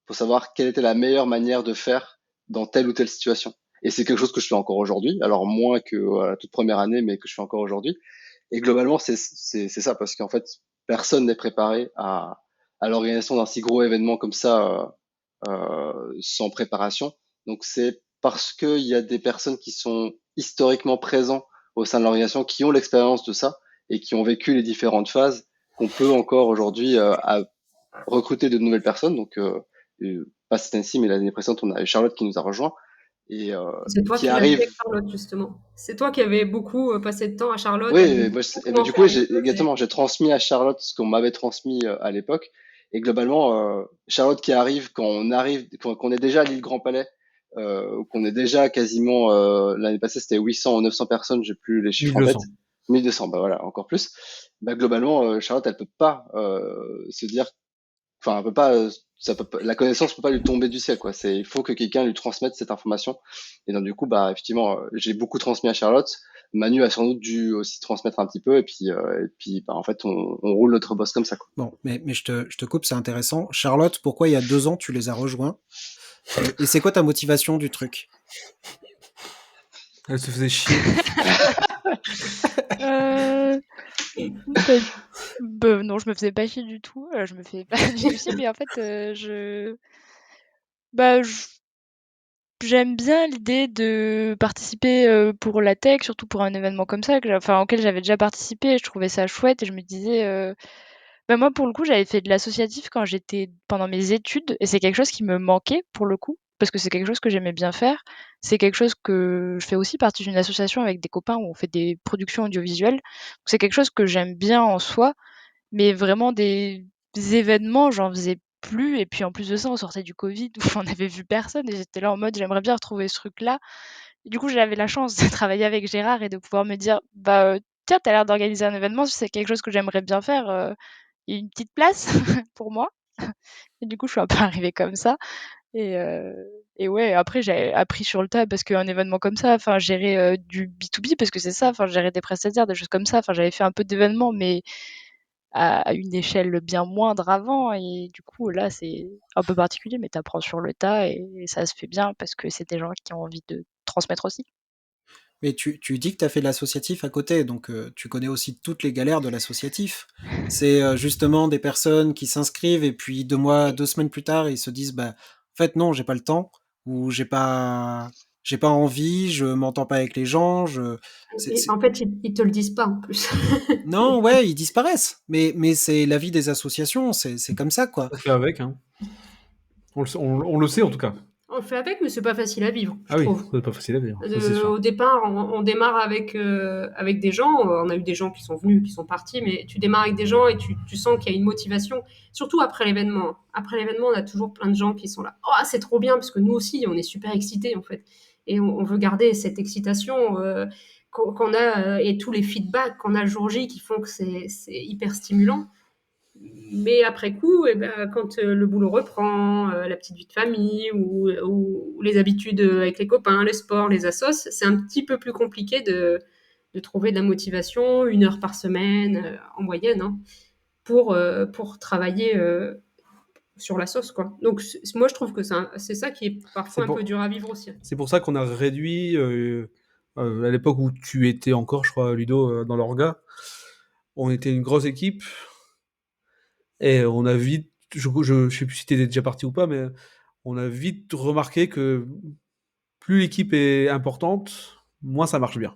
pour savoir quelle était la meilleure manière de faire dans telle ou telle situation. Et c'est quelque chose que je fais encore aujourd'hui, alors moins que la toute première année, mais que je fais encore aujourd'hui. Et globalement, c'est ça, parce qu'en fait, personne n'est préparé à l'organisation d'un si gros événement comme ça sans préparation. Donc c'est parce qu'il y a des personnes qui sont historiquement présents au sein de l'organisation, qui ont l'expérience de ça et qui ont vécu les différentes phases, qu'on peut encore aujourd'hui recruter de nouvelles personnes. Donc pas cette année-ci, mais l'année précédente, on a eu Charlotte qui nous a rejoint et C'est toi qui qui l'as mis arrive. avec Charlotte, justement. C'est toi qui avais beaucoup passé de temps à Charlotte, à lui Oui, dire moi, comment du faire coup, les choses. exactement, j'ai transmis à Charlotte ce qu'on m'avait transmis à l'époque. Et globalement, Charlotte qui arrive, qu'on est déjà à l'île Grand Palais, qu'on est déjà quasiment, l'année passée, c'était 800 ou 900 personnes, j'ai plus les chiffres en tête. 1200. 1200, bah voilà, encore plus. Bah, globalement, Charlotte, elle peut pas se dire, enfin, elle peut pas, la connaissance peut pas lui tomber du ciel, quoi. Il faut que quelqu'un lui transmette cette information. Et donc, du coup, bah, effectivement, j'ai beaucoup transmis à Charlotte. Manu a sans doute dû aussi transmettre un petit peu. Et puis, bah, en fait, on roule notre boss comme ça, quoi. bon, mais je te coupe, c'est intéressant. Charlotte, pourquoi il y a 2 ans tu les as rejoints et c'est quoi ta motivation du truc? Elle se faisait chier. Heu, pas non, je me faisais pas chier du tout, je me fais pas du chier, mais en fait, bah, j'aime bien l'idée de participer, pour la tech, surtout pour un événement comme ça auquel j'avais déjà participé. Je trouvais ça chouette et je me disais, bah, moi, pour le coup, j'avais fait de l'associatif quand j'étais pendant mes études et c'est quelque chose qui me manquait, pour le coup, parce que c'est quelque chose que j'aimais bien faire. C'est quelque chose que je fais aussi partie d'une association avec des copains où on fait des productions audiovisuelles. Donc c'est quelque chose que j'aime bien en soi, mais vraiment des événements, j'en faisais plus et puis en plus de ça, on sortait du covid où on avait vu personne et j'étais là en mode: «J'aimerais bien retrouver ce truc-là». Et du coup, j'avais la chance de travailler avec Gérard et de pouvoir me dire: «Bah, tiens, tu as l'air d'organiser un événement, si c'est quelque chose que j'aimerais bien faire, il y a une petite place pour moi». Et du coup, je suis un peu arrivée comme ça et heu et ouais, après j'ai appris sur le tas parce qu'un événement comme ça, enfin gérer, du B2B parce que c'est ça, enfin gérer des prestataires, des choses comme ça, enfin j'avais fait un peu d'événements mais à une échelle bien moindre avant et du coup là, c'est un peu particulier mais tu apprends sur le tas et ça se fait bien parce que c'est des gens qui ont envie de transmettre aussi. Mais tu dis que tu as fait de l'associatif à côté, donc tu connais aussi toutes les galères de l'associatif. C'est justement des personnes qui s'inscrivent et puis 2 semaines plus tard, ils se disent bah en fait non, j'ai pas le temps ou j'ai pas envie, je m'entends pas avec les gens, c'est, Et c'est- en fait, ils te le disent pas en plus. non ouais, ils disparaissent. Mais c'est la vie des associations, c'est comme ça quoi. On fait avec, hein. On le sait en tout cas. On le fait avec, mais c'est pas facile à vivre, je Ah oui, trouve. c'est pas facile à dire, ça c'est sûr. Au départ, on démarre avec des gens. On a eu des gens qui sont venus, qui sont partis, mais tu démarres avec des gens et tu sens qu'il y a une motivation, surtout après l'événement. Après l'événement, on a toujours plein de gens qui sont là. Oh, c'est trop bien, parce que nous aussi, on est super excités, en fait. Et on veut garder cette excitation qu'on a et tous les feedbacks qu'on a le jour J qui font que c'est hyper stimulant. Mais après coup, eh ben, quand le boulot reprend, la petite vie de famille ou les habitudes avec les copains, les sports, les assos, c'est un petit peu plus compliqué de trouver de la motivation, 1 heure par semaine, en moyenne, hein, pour travailler sur la sauce, quoi. Donc, moi, je trouve que c'est ça qui est parfois un peu dur à vivre aussi. C'est pour ça qu'on a réduit, à l'époque où tu étais encore, je crois, Ludo, dans l'orga, on était une grosse équipe et on a vite, je sais plus si t'étais déjà parti ou pas, mais on a vite remarqué que plus l'équipe est importante, moins ça marche bien.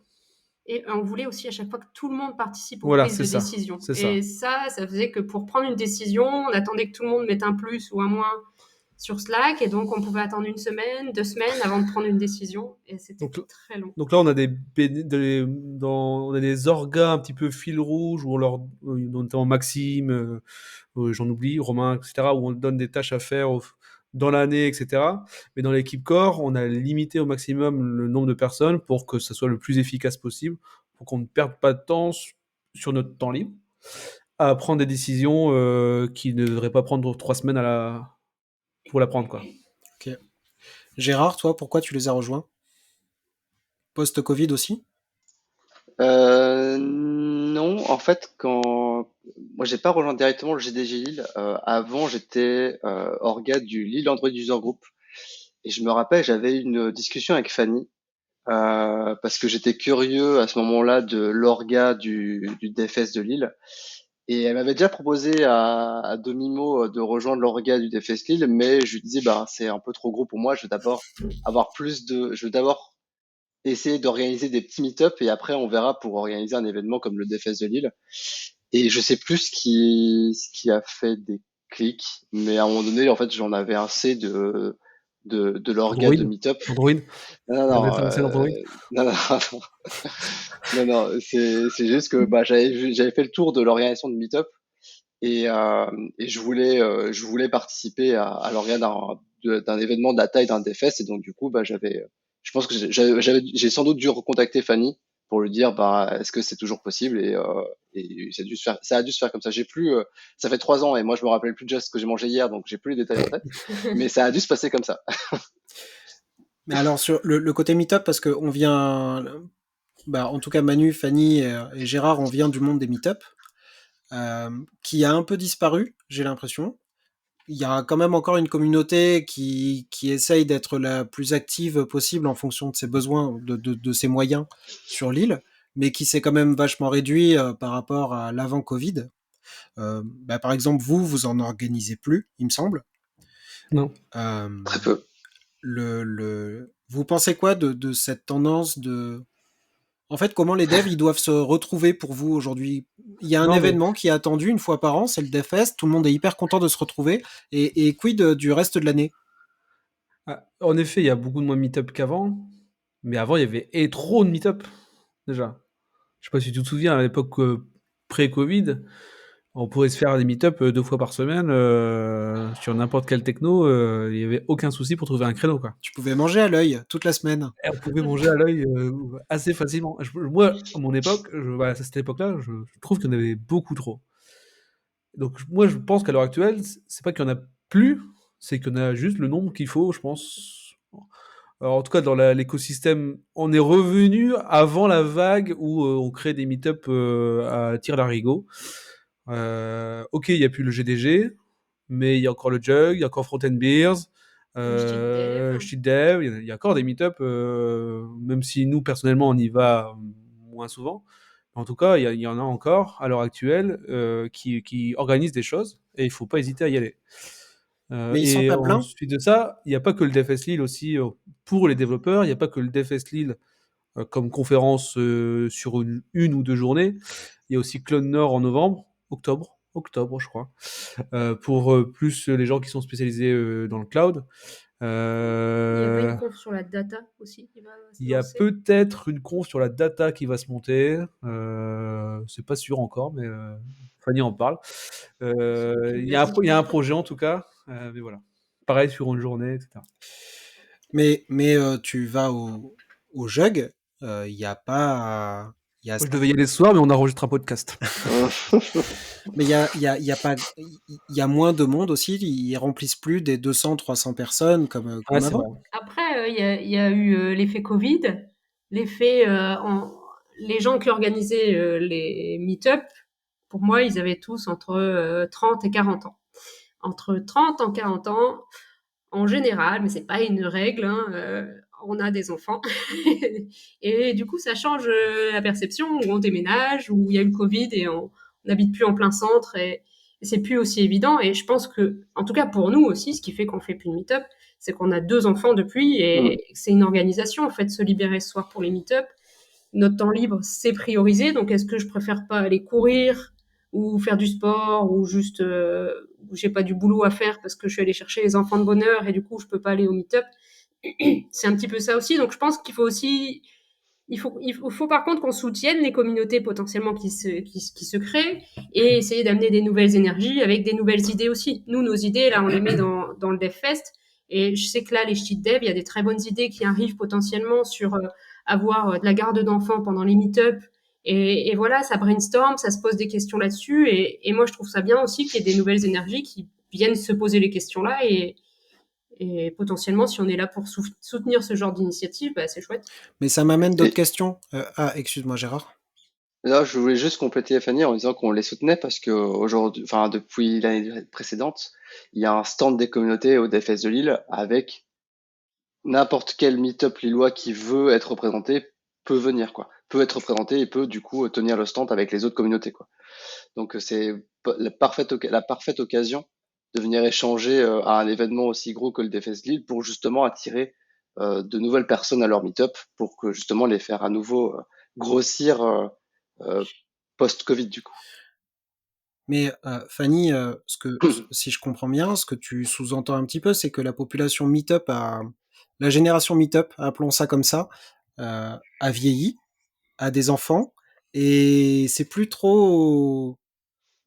Et on voulait aussi à chaque fois que tout le monde participe aux Voilà, prises de c'est ça, décision. c'est Et ça faisait que pour prendre une décision, on attendait que tout le monde mette un plus ou un moins sur Slack, et donc on pouvait attendre 1 semaine, 2 semaines avant de prendre une décision, et c'était très long. Donc là, on a on a des orgas un petit peu fil rouge, où notamment Maxime, j'en oublie, Romain, etc., où on donne des tâches à faire dans l'année, etc. Mais dans l'équipe core, on a limité au maximum le nombre de personnes pour que ça soit le plus efficace possible, pour qu'on ne perde pas de temps sur notre temps libre à prendre des décisions qui ne devraient pas prendre 3 semaines pour la prendre, quoi. Ok. Gérard, toi, pourquoi tu les as rejoints? Post-Covid aussi? Non, en fait, moi j'ai pas rejoint directement le GDG Lille. Avant, j'étais orga du Lille Android User Group, et je me rappelle, j'avais une discussion avec Fanny parce que j'étais curieux à ce moment-là de l'orga du DFS de Lille, et elle m'avait déjà proposé à demi-mot de rejoindre l'orga du DFS Lille, mais je lui disais bah c'est un peu trop gros pour moi. Je veux d'abord essayer d'organiser des petits meet-up, et après on verra pour organiser un événement comme le DFS de Lille. Et je sais plus ce qui a fait des clics, mais à un moment donné, en fait, j'en avais assez de l'orga de meet-up. Android. Non, non, non, non, non, non, non, c'est juste que bah, j'avais fait le tour de l'organisation de meet-up, et je voulais participer à l'organisation d'un événement de la taille d'un DFS, et donc du coup, bah, je pense que j'ai sans doute dû recontacter Fanny pour lui dire, bah, est-ce que c'est toujours possible, et ça a dû se faire comme ça. Ça fait 3 ans, et moi je me rappelle plus déjà ce que j'ai mangé hier, donc j'ai plus les détails en tête, mais ça a dû se passer comme ça. Mais alors, sur le côté meet-up, parce qu'on vient, bah, en tout cas Manu, Fanny et Gérard, on vient du monde des meet-up, qui a un peu disparu, j'ai l'impression. Il y a quand même encore une communauté qui essaye d'être la plus active possible en fonction de ses besoins, de ses moyens sur l'île, mais qui s'est quand même vachement réduit par rapport à l'avant Covid. Bah, par exemple, vous en organisez plus, il me semble. Non. Très peu. Vous pensez quoi de cette tendance En fait, comment les devs ils doivent se retrouver pour vous aujourd'hui? Il y a un événement qui est attendu une fois par an, c'est le DevFest. Tout le monde est hyper content de se retrouver. Et quid du reste de l'année? En effet, il y a beaucoup de moins de meet-up qu'avant, mais avant, il y avait trop de meet-up déjà. Je sais pas si tu te souviens, à l'époque pré-Covid, on pourrait se faire des meet-up 2 fois par semaine sur n'importe quel techno. Il y avait aucun souci pour trouver un créneau, quoi. Tu pouvais manger à l'œil toute la semaine. Et on pouvait manger à l'œil assez facilement. Moi, à mon époque, voilà, à cette époque-là, je trouve qu'il y en avait beaucoup trop. Donc moi, je pense qu'à l'heure actuelle, c'est pas qu'il y en a plus, c'est qu'il y en a juste le nombre qu'il faut, je pense. Alors, en tout cas, dans l'écosystème, on est revenu avant la vague où on crée des meet-up à tir-larigot. Ok, il n'y a plus le GDG, mais il y a encore le Jug, il y a encore Front End Beers, Cheat Dev, il y a encore des meet-up, même si nous, personnellement, on y va moins souvent. En tout cas, il y en a encore à l'heure actuelle qui organisent des choses, et il ne faut pas hésiter à y aller. Mais ils sont pas pleins. Ensuite de ça, il n'y a pas que le DevFest Lille aussi pour les développeurs, il n'y a pas que le DevFest Lille comme conférence sur une ou 2 journées. Il y a aussi Clone Nord en octobre je crois, pour plus les gens qui sont spécialisés dans le cloud. Il y a pas une conf sur la data aussi qui va se Il y a lancer. peut-être une conf sur la data qui va se monter. C'est pas sûr encore, mais Fanny en parle. Il y a un projet en tout cas, mais voilà. Pareil sur une journée, etc. Mais tu vas au Jug, il n'y a pas. Moi, je devais y aller ce soir, mais on enregistre un podcast. Mais il y a moins de monde aussi. Ils remplissent plus des 200-300 personnes comme avant. Après, il y a eu l'effet Covid, l'effet les gens qui organisaient les meet-up, pour moi, ils avaient tous entre 30 et 40 ans. Entre 30 et 40 ans, en général, mais c'est pas une règle, hein, on a des enfants. Et du coup, ça change la perception, où on déménage, où il y a eu le Covid et on n'habite plus en plein centre et c'est plus aussi évident. Et je pense que, en tout cas pour nous aussi, ce qui fait qu'on fait plus de meet-up, c'est qu'on a 2 enfants depuis et c'est une organisation, en fait, de se libérer ce soir pour les meet-up. Notre temps libre, c'est priorisé. Donc, est-ce que je préfère pas aller courir ou faire du sport ou juste où j'ai pas du boulot à faire parce que je suis allée chercher les enfants de bonne heure et du coup, je peux pas aller au meet-up. C'est un petit peu ça aussi. Donc, je pense qu'il faut aussi, il faut par contre qu'on soutienne les communautés potentiellement qui se créent et essayer d'amener des nouvelles énergies avec des nouvelles idées aussi. Nous, nos idées, là, on les met dans le DevFest. Et je sais que là, les ch'tis de dev, il y a des très bonnes idées qui arrivent potentiellement sur avoir de la garde d'enfants pendant les meet-up. Et voilà, ça brainstorm, ça se pose des questions là-dessus. Et moi, je trouve ça bien aussi qu'il y ait des nouvelles énergies qui viennent se poser les questions là. Et potentiellement, si on est là pour soutenir ce genre d'initiative, bah, c'est chouette. Mais ça m'amène d'autres Et questions. Excuse-moi, Gérard. là, je voulais juste compléter Fanny en disant qu'on les soutenait parce que aujourd'hui, enfin depuis l'année précédente, il y a un stand des communautés au DFS de Lille avec n'importe quel meet-up lillois qui veut être représenté peut venir quoi, peut être représenté et peut du coup tenir le stand avec les autres communautés quoi. Donc c'est la parfaite occasion de venir échanger à un événement aussi gros que le DFS Lille pour justement attirer de nouvelles personnes à leur meet-up pour que justement les faire à nouveau grossir euh, post-Covid du coup. Mais Fanny, si je comprends bien, ce que tu sous-entends un petit peu, c'est que la population Meetup la génération Meetup, appelons ça comme ça, a vieilli, a des enfants, et c'est plus trop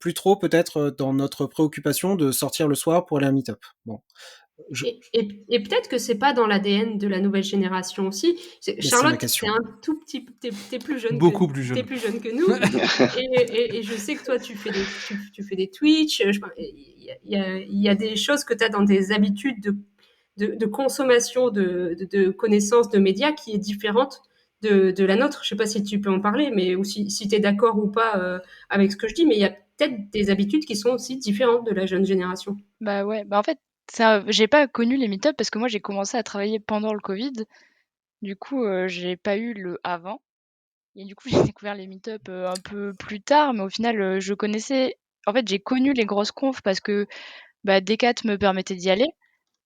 peut-être dans notre préoccupation de sortir le soir pour aller à un Meetup. Bon, je, Et peut-être que c'est pas dans l'ADN de la nouvelle génération aussi. mais c'est ma Charlotte, question. t'es plus jeune que, Beaucoup plus t'es jeune. plus jeune que nous. Et je sais que toi, tu fais des Twitch. Il y a des choses que tu as dans tes habitudes de consommation de connaissances de médias qui est différente de la nôtre. Je sais pas si tu peux en parler, mais ou si tu es d'accord ou pas avec ce que je dis, mais il y a peut-être des habitudes qui sont aussi différentes de la jeune génération. Bah ouais, bah en fait, ça, j'ai pas connu les meet-up parce que moi j'ai commencé à travailler pendant le Covid. Du coup, j'ai pas eu le avant. Et du coup, j'ai découvert les meet-up un peu plus tard, mais au final, je connaissais. En fait, j'ai connu les grosses confs parce que bah, Decat me permettait d'y aller.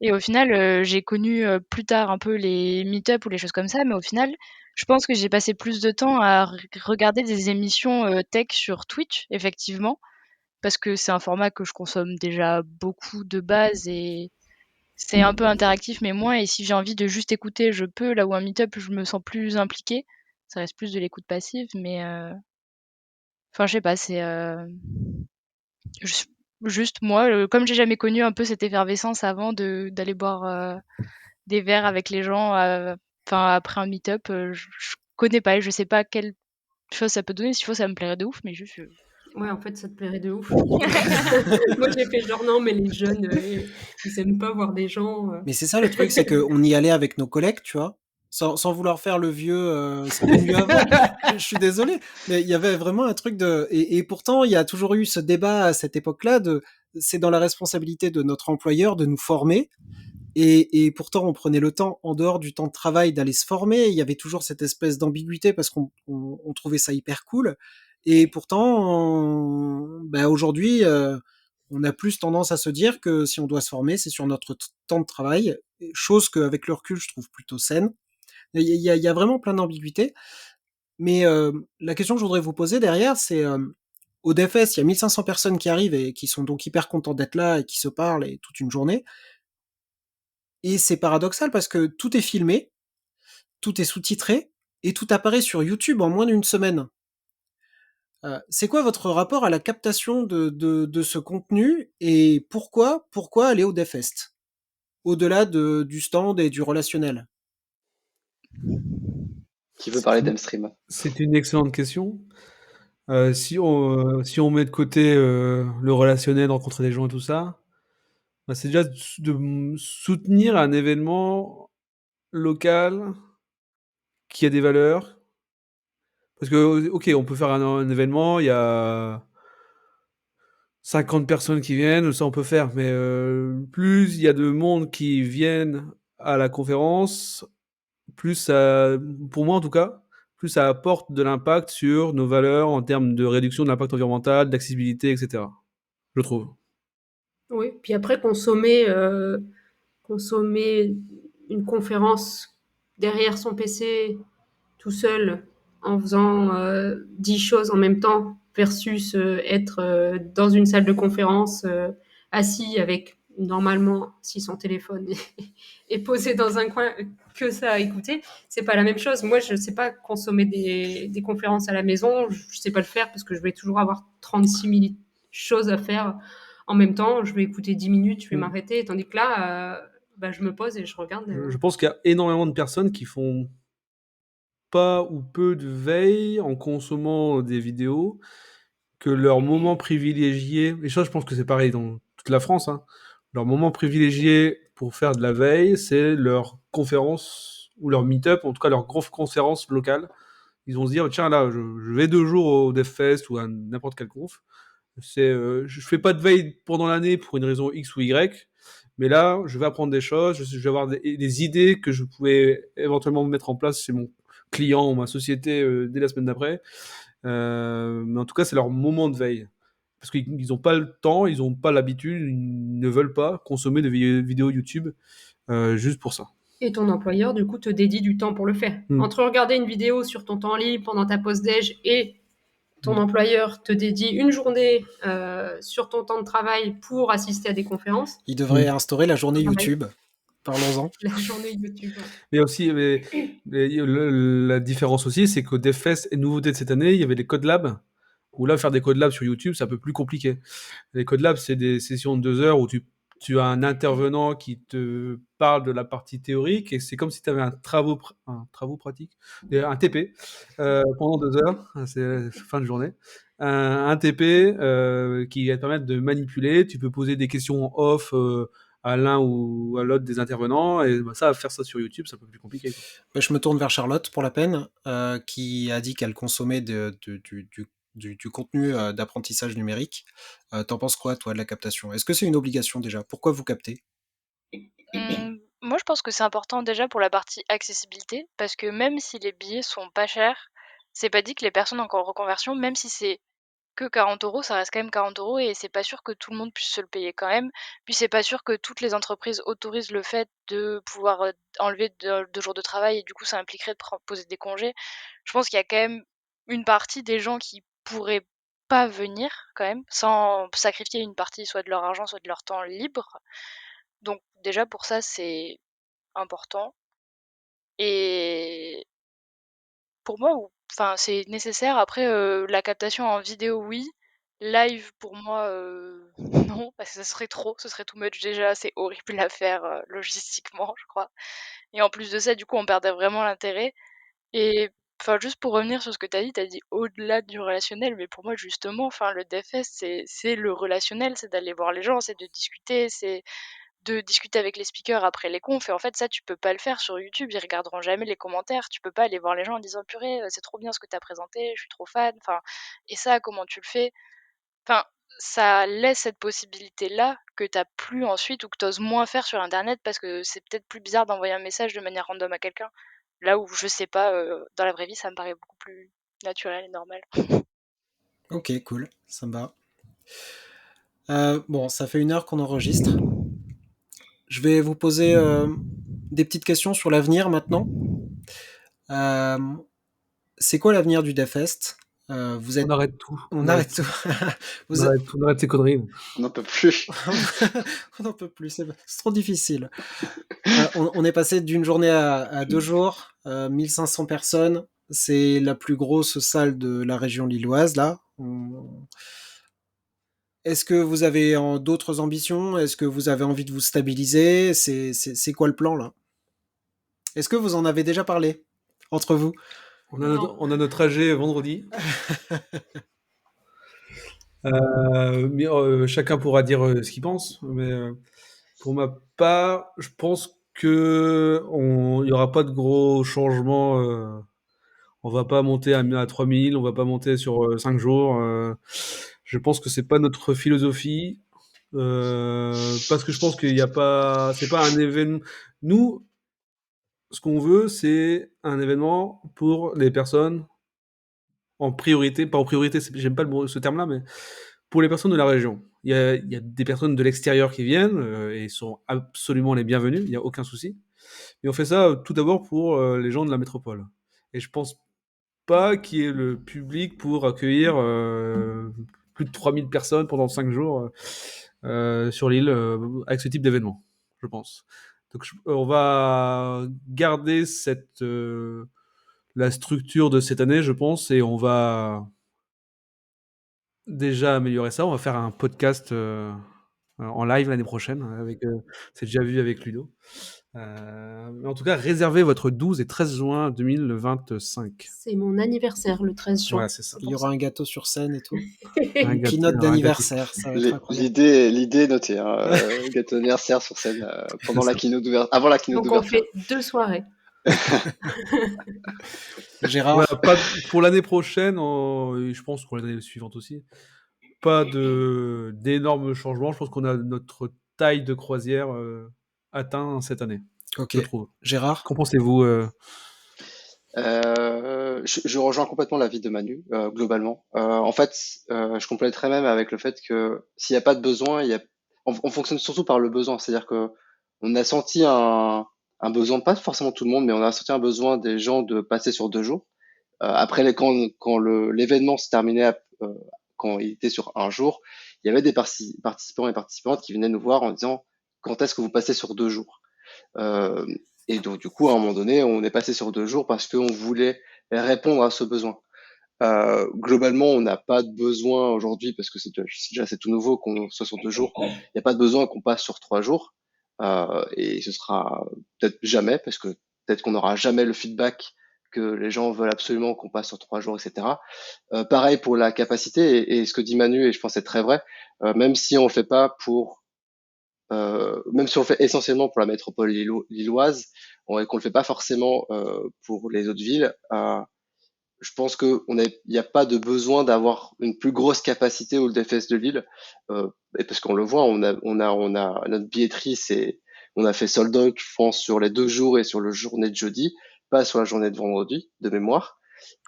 Et au final, j'ai connu plus tard un peu les meet-up ou les choses comme ça, mais au final, je pense que j'ai passé plus de temps à regarder des émissions tech sur Twitch, effectivement, parce que c'est un format que je consomme déjà beaucoup de base et c'est un peu interactif, mais moins. Et si j'ai envie de juste écouter, je peux. Là où un meet-up, je me sens plus impliquée. Ça reste plus de l'écoute passive, mais enfin, je sais pas, c'est juste moi, comme j'ai jamais connu un peu cette effervescence avant d'aller boire des verres avec les gens, enfin après un meet-up, je connais pas et je sais pas quelle chose ça peut donner. S'il faut, ça me plairait de ouf, mais juste. Ouais, en fait, ça te plairait de ouf. Moi, j'ai fait genre non, mais les jeunes, ils aiment pas voir des gens. Mais c'est ça le truc, c'est qu'on y allait avec nos collègues, tu vois, sans vouloir faire le vieux, c'était mieux avant. Je suis désolé, mais il y avait vraiment un truc et pourtant il y a toujours eu ce débat à cette époque-là c'est dans la responsabilité de notre employeur de nous former. Et pourtant, on prenait le temps, en dehors du temps de travail, d'aller se former. Il y avait toujours cette espèce d'ambiguïté parce qu'on trouvait ça hyper cool. Et pourtant, bah, aujourd'hui, on a plus tendance à se dire que si on doit se former, c'est sur notre temps de travail, chose qu'avec le recul, je trouve plutôt saine. Il y a vraiment plein d'ambiguïtés. Mais la question que je voudrais vous poser derrière, c'est au DFS, il y a 1500 personnes qui arrivent et qui sont donc hyper contents d'être là et qui se parlent et toute une journée. Et c'est paradoxal parce que tout est filmé, tout est sous-titré et tout apparaît sur YouTube en moins d'une semaine. C'est quoi votre rapport à la captation de ce contenu et pourquoi aller au DevFest au-delà du stand et du relationnel? Qui veut parler d'Amstream? C'est une excellente question. Si on met de côté le relationnel, rencontrer des gens et tout ça, bah, c'est déjà de soutenir un événement local qui a des valeurs. Parce que, OK, on peut faire un événement, il y a 50 personnes qui viennent, ça on peut faire, mais plus il y a de monde qui viennent à la conférence, plus ça, pour moi en tout cas, plus ça apporte de l'impact sur nos valeurs en termes de réduction de l'impact environnemental, d'accessibilité, etc. Je trouve. Oui, puis après, consommer une conférence derrière son PC tout seul en faisant 10 choses en même temps versus être dans une salle de conférence assis avec normalement si son téléphone est posé dans un coin que ça à écouter, c'est pas la même chose. Moi, je sais pas consommer des conférences à la maison, je sais pas le faire parce que je vais toujours avoir 36 000 choses à faire en même temps. Je vais écouter 10 minutes, je vais Mm. m'arrêter, tandis que là, bah, je me pose et je regarde. Je pense qu'il y a énormément de personnes qui font pas ou peu de veille en consommant des vidéos, que leur moment privilégié, et ça je pense que c'est pareil dans toute la France, hein, leur moment privilégié pour faire de la veille, c'est leur conférence ou leur meet-up, en tout cas leur grosse conférence locale. Ils vont se dire, tiens là, je vais 2 jours au DevFest ou à n'importe quelle conf. Je fais pas de veille pendant l'année pour une raison X ou Y, mais là, je vais apprendre des choses, je vais avoir des idées que je pouvais éventuellement mettre en place chez mon client ou ma société dès la semaine d'après. Mais en tout cas, c'est leur moment de veille. Parce qu'ils n'ont pas le temps, ils n'ont pas l'habitude, ils ne veulent pas consommer de vidéos YouTube juste pour ça. Et ton employeur, du coup, te dédie du temps pour le faire. Entre regarder une vidéo sur ton temps libre pendant ta pause déj et ton employeur te dédie une journée sur ton temps de travail pour assister à des conférences. Il devrait instaurer la journée YouTube. Parlons-en. La journée YouTube. Mais aussi, la différence aussi, c'est qu'au DevFest et nouveauté de cette année, il y avait les Code Labs, où là, faire des Code Labs sur YouTube, c'est un peu plus compliqué. Les Code Labs, c'est des sessions de 2 heures où tu as un intervenant qui te parle de la partie théorique, et c'est comme si tu avais un travaux pratique, un TP, pendant 2 heures, c'est fin de journée. Un TP qui va te permettre de manipuler, tu peux poser des questions en off à l'un ou à l'autre des intervenants, et ça, faire ça sur YouTube, c'est un peu plus compliqué, quoi. Bah, je me tourne vers Charlotte pour la peine, qui a dit qu'elle consommait du contenu d'apprentissage numérique. T'en penses quoi, toi, de la captation? Est-ce que c'est une obligation déjà? Pourquoi vous captez? Moi, je pense que c'est important déjà pour la partie accessibilité, parce que même si les billets sont pas chers, c'est pas dit que les personnes en reconversion, même si c'est que 40 €, ça reste quand même 40 € et c'est pas sûr que tout le monde puisse se le payer quand même. Puis c'est pas sûr que toutes les entreprises autorisent le fait de pouvoir, enlever 2 jours de travail et du coup ça impliquerait de poser des congés. Je pense qu'il y a quand même une partie des gens qui pourraient pas venir quand même, sans sacrifier une partie soit de leur argent, soit de leur temps libre. Donc déjà pour ça, c'est important et pour moi, enfin, c'est nécessaire. Après, la captation en vidéo, oui. Live, pour moi, non, parce que ça serait trop, ce serait too much déjà, c'est horrible à faire, logistiquement, je crois et en plus de ça, du coup, on perdrait vraiment l'intérêt et enfin, juste pour revenir sur ce que tu as dit au-delà du relationnel, mais pour moi, justement, enfin, le DevFest, c'est le relationnel, c'est d'aller voir les gens, c'est de discuter, c'est de discuter avec les speakers après les confs et en fait ça tu peux pas le faire sur YouTube, ils regarderont jamais les commentaires, tu peux pas aller voir les gens en disant purée c'est trop bien ce que tu as présenté, je suis trop fan, enfin et ça comment tu le fais? Enfin ça laisse cette possibilité là que tu as plus ensuite ou que tu oses moins faire sur internet parce que c'est peut-être plus bizarre d'envoyer un message de manière random à quelqu'un. Là où je sais pas, dans la vraie vie ça me paraît beaucoup plus naturel et normal. Ok, cool, ça me va. Bon, ça fait 1 heure qu'on enregistre. Je vais vous poser des petites questions sur l'avenir maintenant. C'est quoi l'avenir du DevFest? Vous êtes... On arrête tout. On arrête tout. On arrête ces conneries. On n'en peut plus. On n'en peut plus, c'est trop difficile. On est passé d'une journée à 2 jours, 1500 personnes. C'est la plus grosse salle de la région lilloise, là. Est-ce que vous avez d'autres ambitions? Est-ce que vous avez envie de vous stabiliser? C'est quoi le plan, là? Est-ce que vous en avez déjà parlé entre vous? On a notre trajet vendredi. Mais chacun pourra dire ce qu'il pense. Mais pour ma part, je pense que il y aura pas de gros changements On va pas monter à 3000, on va pas monter sur 5 jours. Je pense que c'est pas notre philosophie. Parce que je pense qu'il y a pas, c'est pas un événement. Nous, ce qu'on veut, c'est un événement pour les personnes en priorité, pas en priorité, j'aime pas ce terme-là, mais pour les personnes de la région. Il y a des personnes de l'extérieur qui viennent et ils sont absolument les bienvenus, il n'y a aucun souci. Et on fait ça tout d'abord pour les gens de la métropole. Et je pense pas qu'il y ait le public pour accueillir plus de 3000 personnes pendant 5 jours sur l'île avec ce type d'événement, je pense. Donc on va garder la structure de cette année, je pense, et on va déjà améliorer ça. On va faire un podcast en live l'année prochaine. C'est déjà vu avec Ludo. Mais en tout cas, réservez votre 12 et 13 juin 2025. C'est mon anniversaire le 13 juin. Ouais, c'est ça. Il y aura un gâteau sur scène et tout. Un Une gâteau, keynote un d'anniversaire, ça va être incroyable. L'idée est notée, hein, gâteau d'anniversaire sur scène pendant la keynote avant la keynote Donc on d'ouverture. fait 2 soirées. Gérard, Voilà, pour l'année prochaine, et je pense pour l'année suivante aussi, pas d'énormes changements. Je pense qu'on a notre taille de croisière atteint cette année, ok. je trouve. Gérard, Qu'en pensez-vous Je rejoins complètement l'avis de Manu, globalement. En fait, je compléterais même avec le fait que s'il n'y a pas de besoin, on fonctionne surtout par le besoin. C'est-à-dire que on a senti un besoin, pas forcément tout le monde, mais on a senti un besoin des gens de passer sur 2 jours. Après, quand l'événement se terminait, quand il était sur un jour, il y avait des participants et participantes qui venaient nous voir en disant quand est-ce que vous passez sur 2 jours? Euh, et donc, du coup, à un moment donné, on est passé sur 2 jours parce qu'on voulait répondre à ce besoin. Globalement, on n'a pas de besoin aujourd'hui parce que c'est tout nouveau qu'on soit sur 2 jours. Il n'y a pas de besoin qu'on passe sur 3 jours. Et ce sera peut-être jamais parce que peut-être qu'on n'aura jamais le feedback que les gens veulent absolument qu'on passe sur 3 jours, etc. Pareil pour la capacité et ce que dit Manu, et je pense que c'est très vrai, même si on le fait pas même si on le fait essentiellement pour la métropole lilloise, et qu'on le fait pas forcément pour les autres villes, je pense il n'y a pas de besoin d'avoir une plus grosse capacité au DFS de Lille, et parce qu'on le voit, notre billetterie, on a fait sold out, je pense, sur les 2 jours et sur le journée de jeudi, pas sur la journée de vendredi, de mémoire.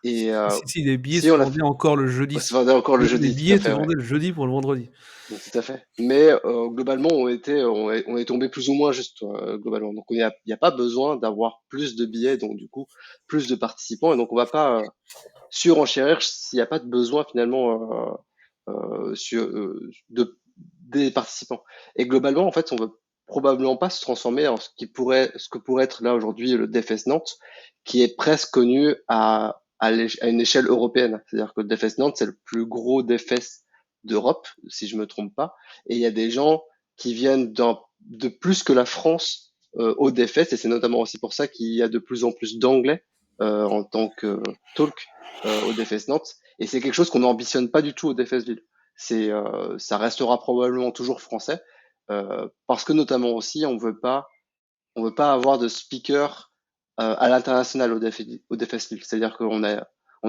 Et Si, les billets si se on l'a vendaient encore le jeudi. se vendait encore le Les jeudi, tout à billets se fait, ouais. vendaient le jeudi pour le vendredi. Donc, tout à fait. Mais globalement, on est tombé plus ou moins juste globalement. Donc il y a pas besoin d'avoir plus de billets, donc du coup plus de participants, et donc on va pas surenchérir s'il n'y a pas de besoin finalement des participants. Et globalement, en fait, on veut probablement pas se transformer en ce que pourrait être là aujourd'hui le DFS Nantes, qui est presque connu à une échelle européenne. C'est-à-dire que le DFS Nantes, c'est le plus gros DFS d'Europe, si je me trompe pas. Et il y a des gens qui viennent de plus que la France au DFS, et c'est notamment aussi pour ça qu'il y a de plus en plus d'anglais en tant que talk au DFS Nantes. Et c'est quelque chose qu'on n'ambitionne pas du tout au DFS Lille. Ça restera probablement toujours français parce que notamment aussi on veut pas avoir de speaker à l'international au DFS Lille. C'est-à-dire on a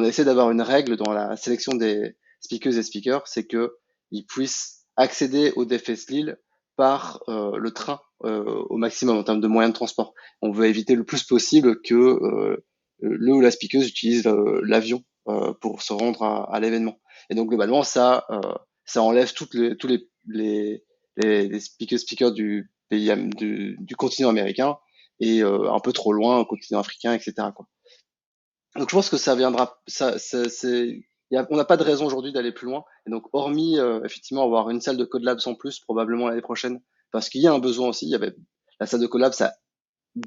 essayé d'avoir une règle dans la sélection des speakers et speakers, c'est que ils puissent accéder au DFS Lille par le train au maximum en termes de moyens de transport. On veut éviter le plus possible que le ou la speaker utilise l'avion pour se rendre à l'événement. Et donc globalement, ça enlève les speakers du pays du continent américain et un peu trop loin, au continent africain, etc., quoi. Donc je pense que ça viendra, on n'a pas de raison aujourd'hui d'aller plus loin. Et donc hormis effectivement avoir une salle de Code Labs en plus, probablement l'année prochaine, parce qu'il y a un besoin aussi. Il y avait la salle de Code Labs, ça a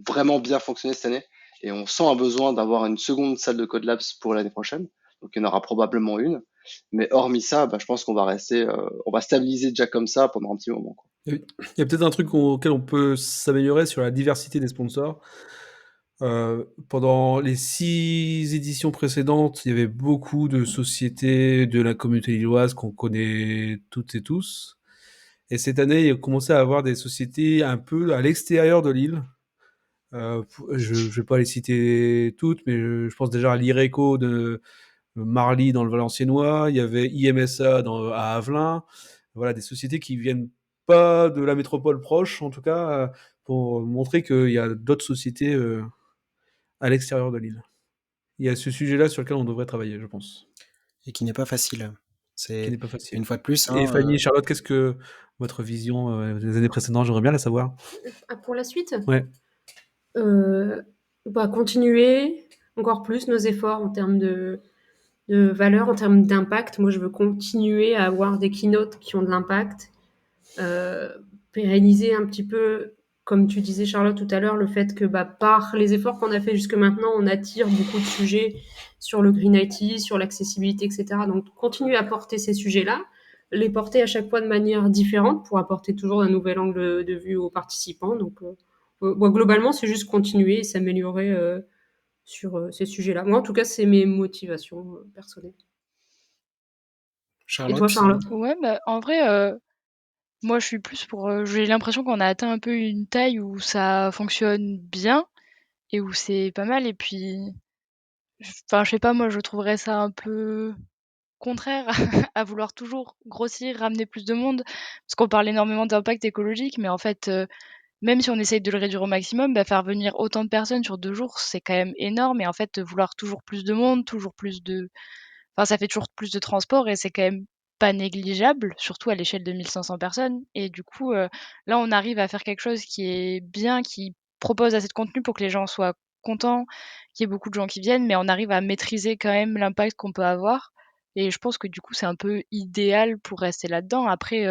vraiment bien fonctionné cette année, et on sent un besoin d'avoir une seconde salle de Code Labs pour l'année prochaine. Donc il y en aura probablement une. Mais hormis ça, je pense qu'on va on va stabiliser déjà comme ça pendant un petit moment, quoi. Il y a peut-être un truc auquel on peut s'améliorer sur la diversité des sponsors. Pendant les 6 éditions précédentes, il y avait beaucoup de sociétés de la communauté lilloise qu'on connaît toutes et tous. Et cette année, il a commencé à avoir des sociétés un peu à l'extérieur de l'île, Je vais pas les citer toutes, mais je pense déjà à l'Ireco de Marly dans le Valenciennois, il y avait IMSA à Avelin. Voilà, des sociétés qui viennent pas de la métropole proche, en tout cas, pour montrer qu'il y a d'autres sociétés à l'extérieur de l'île. Il y a ce sujet-là sur lequel on devrait travailler, je pense, Et qui n'est pas facile. qui C'est n'est pas facile. une fois de plus, Et hein, Fanny et Charlotte, qu'est-ce que votre vision des années précédentes? J'aimerais bien la savoir. Pour la suite, Ouais. continuer encore plus nos efforts en termes de valeur, en termes d'impact. Moi, je veux continuer à avoir des keynotes qui ont de l'impact, pérenniser un petit peu, comme tu disais Charlotte tout à l'heure, le fait que par les efforts qu'on a fait jusque maintenant, on attire beaucoup de sujets sur le Green IT, sur l'accessibilité, etc. Donc, continuer à porter ces sujets-là, les porter à chaque fois de manière différente pour apporter toujours un nouvel angle de vue aux participants. Donc, globalement, c'est juste continuer et s'améliorer sur ces sujets-là. Moi, en tout cas, c'est mes motivations personnelles. Et toi, Charlotte, Charlotte? Ouais, bah, en vrai, moi, je suis plus pour, j'ai l'impression qu'on a atteint un peu une taille où ça fonctionne bien et où c'est pas mal et puis, enfin, je sais pas, moi, je trouverais ça un peu contraire à vouloir toujours grossir, ramener plus de monde. Parce qu'on parle énormément d'impact écologique, mais en fait, même si on essaye de le réduire au maximum, bah, faire venir autant de personnes sur 2 jours, c'est quand même énorme et en fait, vouloir toujours plus de monde, toujours plus de enfin, ça fait toujours plus de transport et c'est quand même pas négligeable, surtout à l'échelle de 1 500 personnes et du coup, là, on arrive à faire quelque chose qui est bien, qui propose assez de contenu pour que les gens soient contents, qu'il y ait beaucoup de gens qui viennent, mais on arrive à maîtriser quand même l'impact qu'on peut avoir et je pense que du coup, c'est un peu idéal pour rester là-dedans. Après,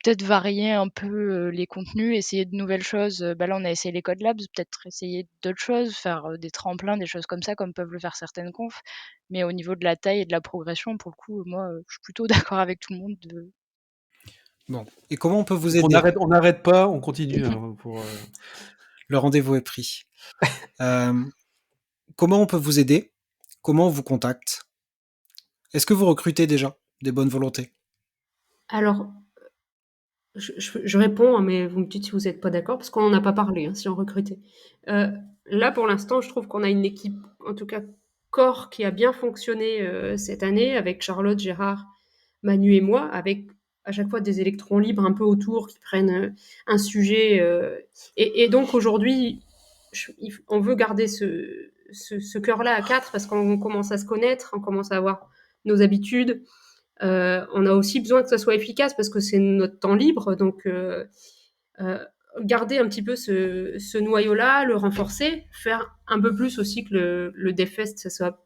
peut-être varier un peu, les contenus, essayer de nouvelles choses, là, on a essayé les Code Labs, peut-être essayer d'autres choses, faire, des tremplins, des choses comme ça, comme peuvent le faire certaines confs. Mais au niveau de la taille et de la progression, pour le coup, moi, je suis plutôt d'accord avec tout le monde de bon. Et comment on peut vous Donc aider? on n'arrête pas, on continue hein, pour. Le rendez-vous est pris. Comment on peut vous aider? Comment on vous contacte? Est-ce que vous recrutez déjà des bonnes volontés? Alors, je réponds, hein, mais vous me dites si vous n'êtes pas d'accord, parce qu'on n'en a pas parlé, hein, si on recrutait. Là, pour l'instant, je trouve qu'on a une équipe, en tout cas corps, qui a bien fonctionné cette année, avec Charlotte, Gérard, Manu et moi, avec à chaque fois des électrons libres un peu autour qui prennent un sujet. Et donc aujourd'hui, on veut garder ce cœur-là à quatre parce qu'on commence à se connaître, on commence à avoir nos habitudes. On a aussi besoin que ça soit efficace parce que c'est notre temps libre. Donc, euh, garder un petit peu ce noyau-là, le renforcer, faire un peu plus aussi que le DevFest, ça soit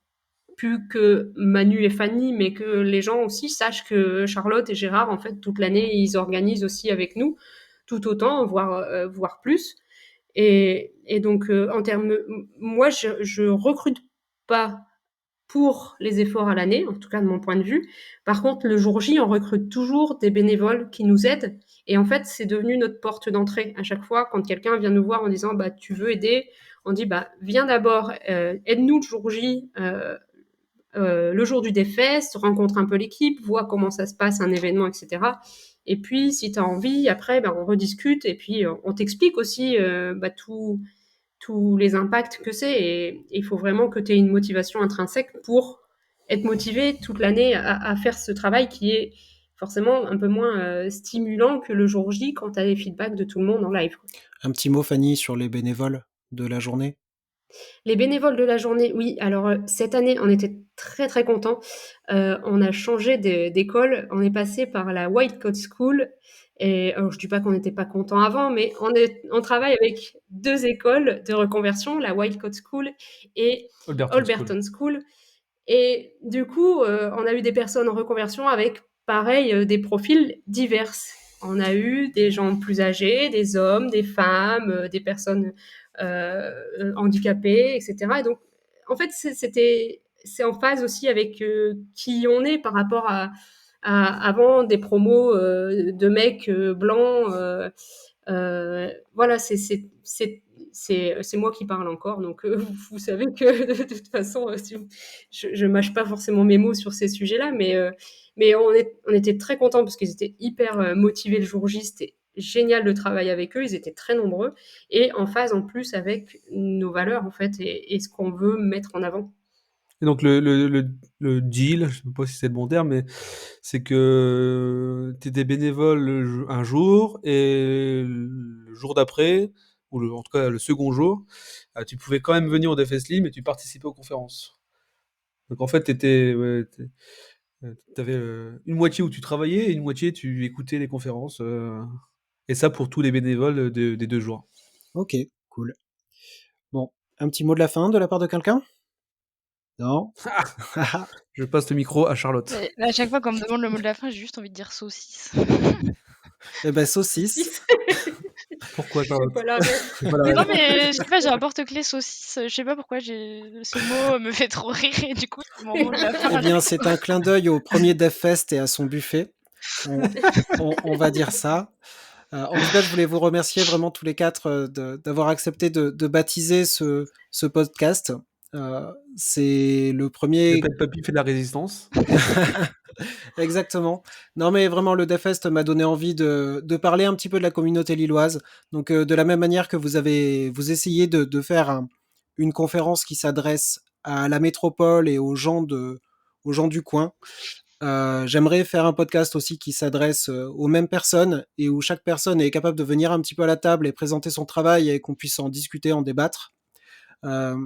plus que Manu et Fanny, mais que les gens aussi sachent que Charlotte et Gérard, en fait, toute l'année, ils organisent aussi avec nous, tout autant, voire plus. Et donc, en termes, moi, je recrute pas pour les efforts à l'année, en tout cas de mon point de vue. Par contre, le jour J, on recrute toujours des bénévoles qui nous aident. Et en fait, c'est devenu notre porte d'entrée. À chaque fois, quand quelqu'un vient nous voir en disant tu veux aider, on dit viens d'abord, aide-nous le jour J, le jour du DevFest, rencontre un peu l'équipe, vois comment ça se passe, un événement, etc. Et puis, si tu as envie, après, on rediscute et puis on t'explique aussi tous les impacts que c'est. Et il faut vraiment que tu aies une motivation intrinsèque pour être motivé toute l'année à faire ce travail qui est forcément un peu moins stimulant que le jour J quand tu as les feedbacks de tout le monde en live. Un petit mot, Fanny, sur les bénévoles de la journée? Les bénévoles de la journée, oui. Alors, cette année, on était très, très contents. On a changé d'école. On est passé par la White Coat School. Et alors, je dis pas qu'on n'était pas content avant, mais on travaille avec 2 écoles de reconversion, la White Coat School et Alberton School. Alberton School. Et du coup, on a eu des personnes en reconversion avec, pareil, des profils divers. On a eu des gens plus âgés, des hommes, des femmes, des personnes handicapées, etc. Et donc, en fait, c'est en phase aussi avec qui on est par rapport avant des promos de mecs blancs. Voilà, c'est moi qui parle encore, donc vous savez que de toute façon, je mâche pas forcément mes mots sur ces sujets-là, mais on était très contents parce qu'ils étaient hyper motivés le jour J, c'était génial de travailler avec eux, ils étaient très nombreux et en phase en plus avec nos valeurs en fait et ce qu'on veut mettre en avant. Et donc le deal, je sais pas si c'est le bon terme, mais c'est que tu étais bénévole un jour et le jour d'après, ou en tout cas le second jour, tu pouvais quand même venir au DFSLIM et tu participais aux conférences. Donc en fait, t'avais une moitié où tu travaillais et une moitié tu écoutais les conférences. Et ça pour tous les bénévoles des 2 jours. Ok, cool. Bon, un petit mot de la fin de la part de quelqu'un? Non? Je passe le micro à Charlotte. À chaque fois qu'on me demande le mot de la fin, j'ai juste envie de dire saucisse. Eh ben, saucisse. Pourquoi C'est Charlotte? pas la ref. C'est pas la Non ref. mais je sais pas, j'ai un porte-clés saucisse, je sais pas pourquoi ce mot me fait trop rire et du coup c'est mon mot de la fin. Eh bien, c'est un clin d'œil au premier DevFest et à son buffet. On va dire ça. En tout cas, je voulais vous remercier vraiment tous les 4 d'avoir accepté de baptiser ce podcast. C'est le Le premier. Pet Papy fait de la résistance. Exactement. Non, mais vraiment, le DevFest m'a donné envie de parler un petit peu de la communauté lilloise. Donc, de la même manière que vous essayez de faire une conférence qui s'adresse à la métropole et aux gens du coin. J'aimerais faire un podcast aussi qui s'adresse aux mêmes personnes et où chaque personne est capable de venir un petit peu à la table et présenter son travail et qu'on puisse en discuter, en débattre. Euh,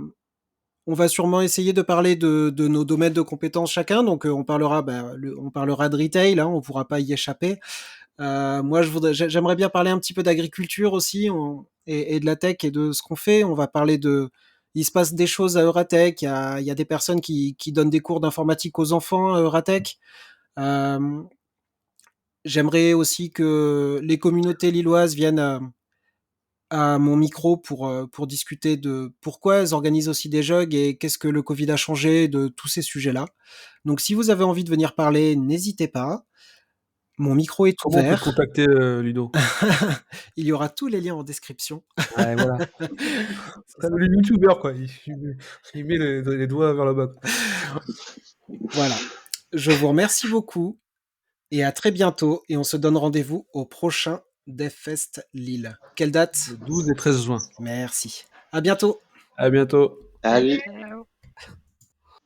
on va sûrement essayer de parler de nos domaines de compétences chacun. Donc, on parlera de retail, hein, on pourra pas y échapper. Moi, j'aimerais bien parler un petit peu d'agriculture aussi et de la tech et de ce qu'on fait. On va parler il se passe des choses à Euratech. Il y a des personnes qui donnent des cours d'informatique aux enfants à Euratech. Euh, J'aimerais aussi que les communautés lilloises viennent à mon micro pour discuter de pourquoi elles organisent aussi des jogs et qu'est-ce que le Covid a changé de tous ces sujets-là. Donc si vous avez envie de venir parler, n'hésitez pas. Mon micro est Comment on peut te ouvert. contacter, Ludo? Il y aura tous les liens en description. Ouais, voilà. C'est le youtubeur, quoi. Il met les doigts vers le bas. Voilà. Je vous remercie beaucoup et à très bientôt. Et on se donne rendez-vous au prochain DevFest Lille. Quelle date? Le 12 et 13 juin. Merci. À bientôt. À bientôt. Allez. Ciao.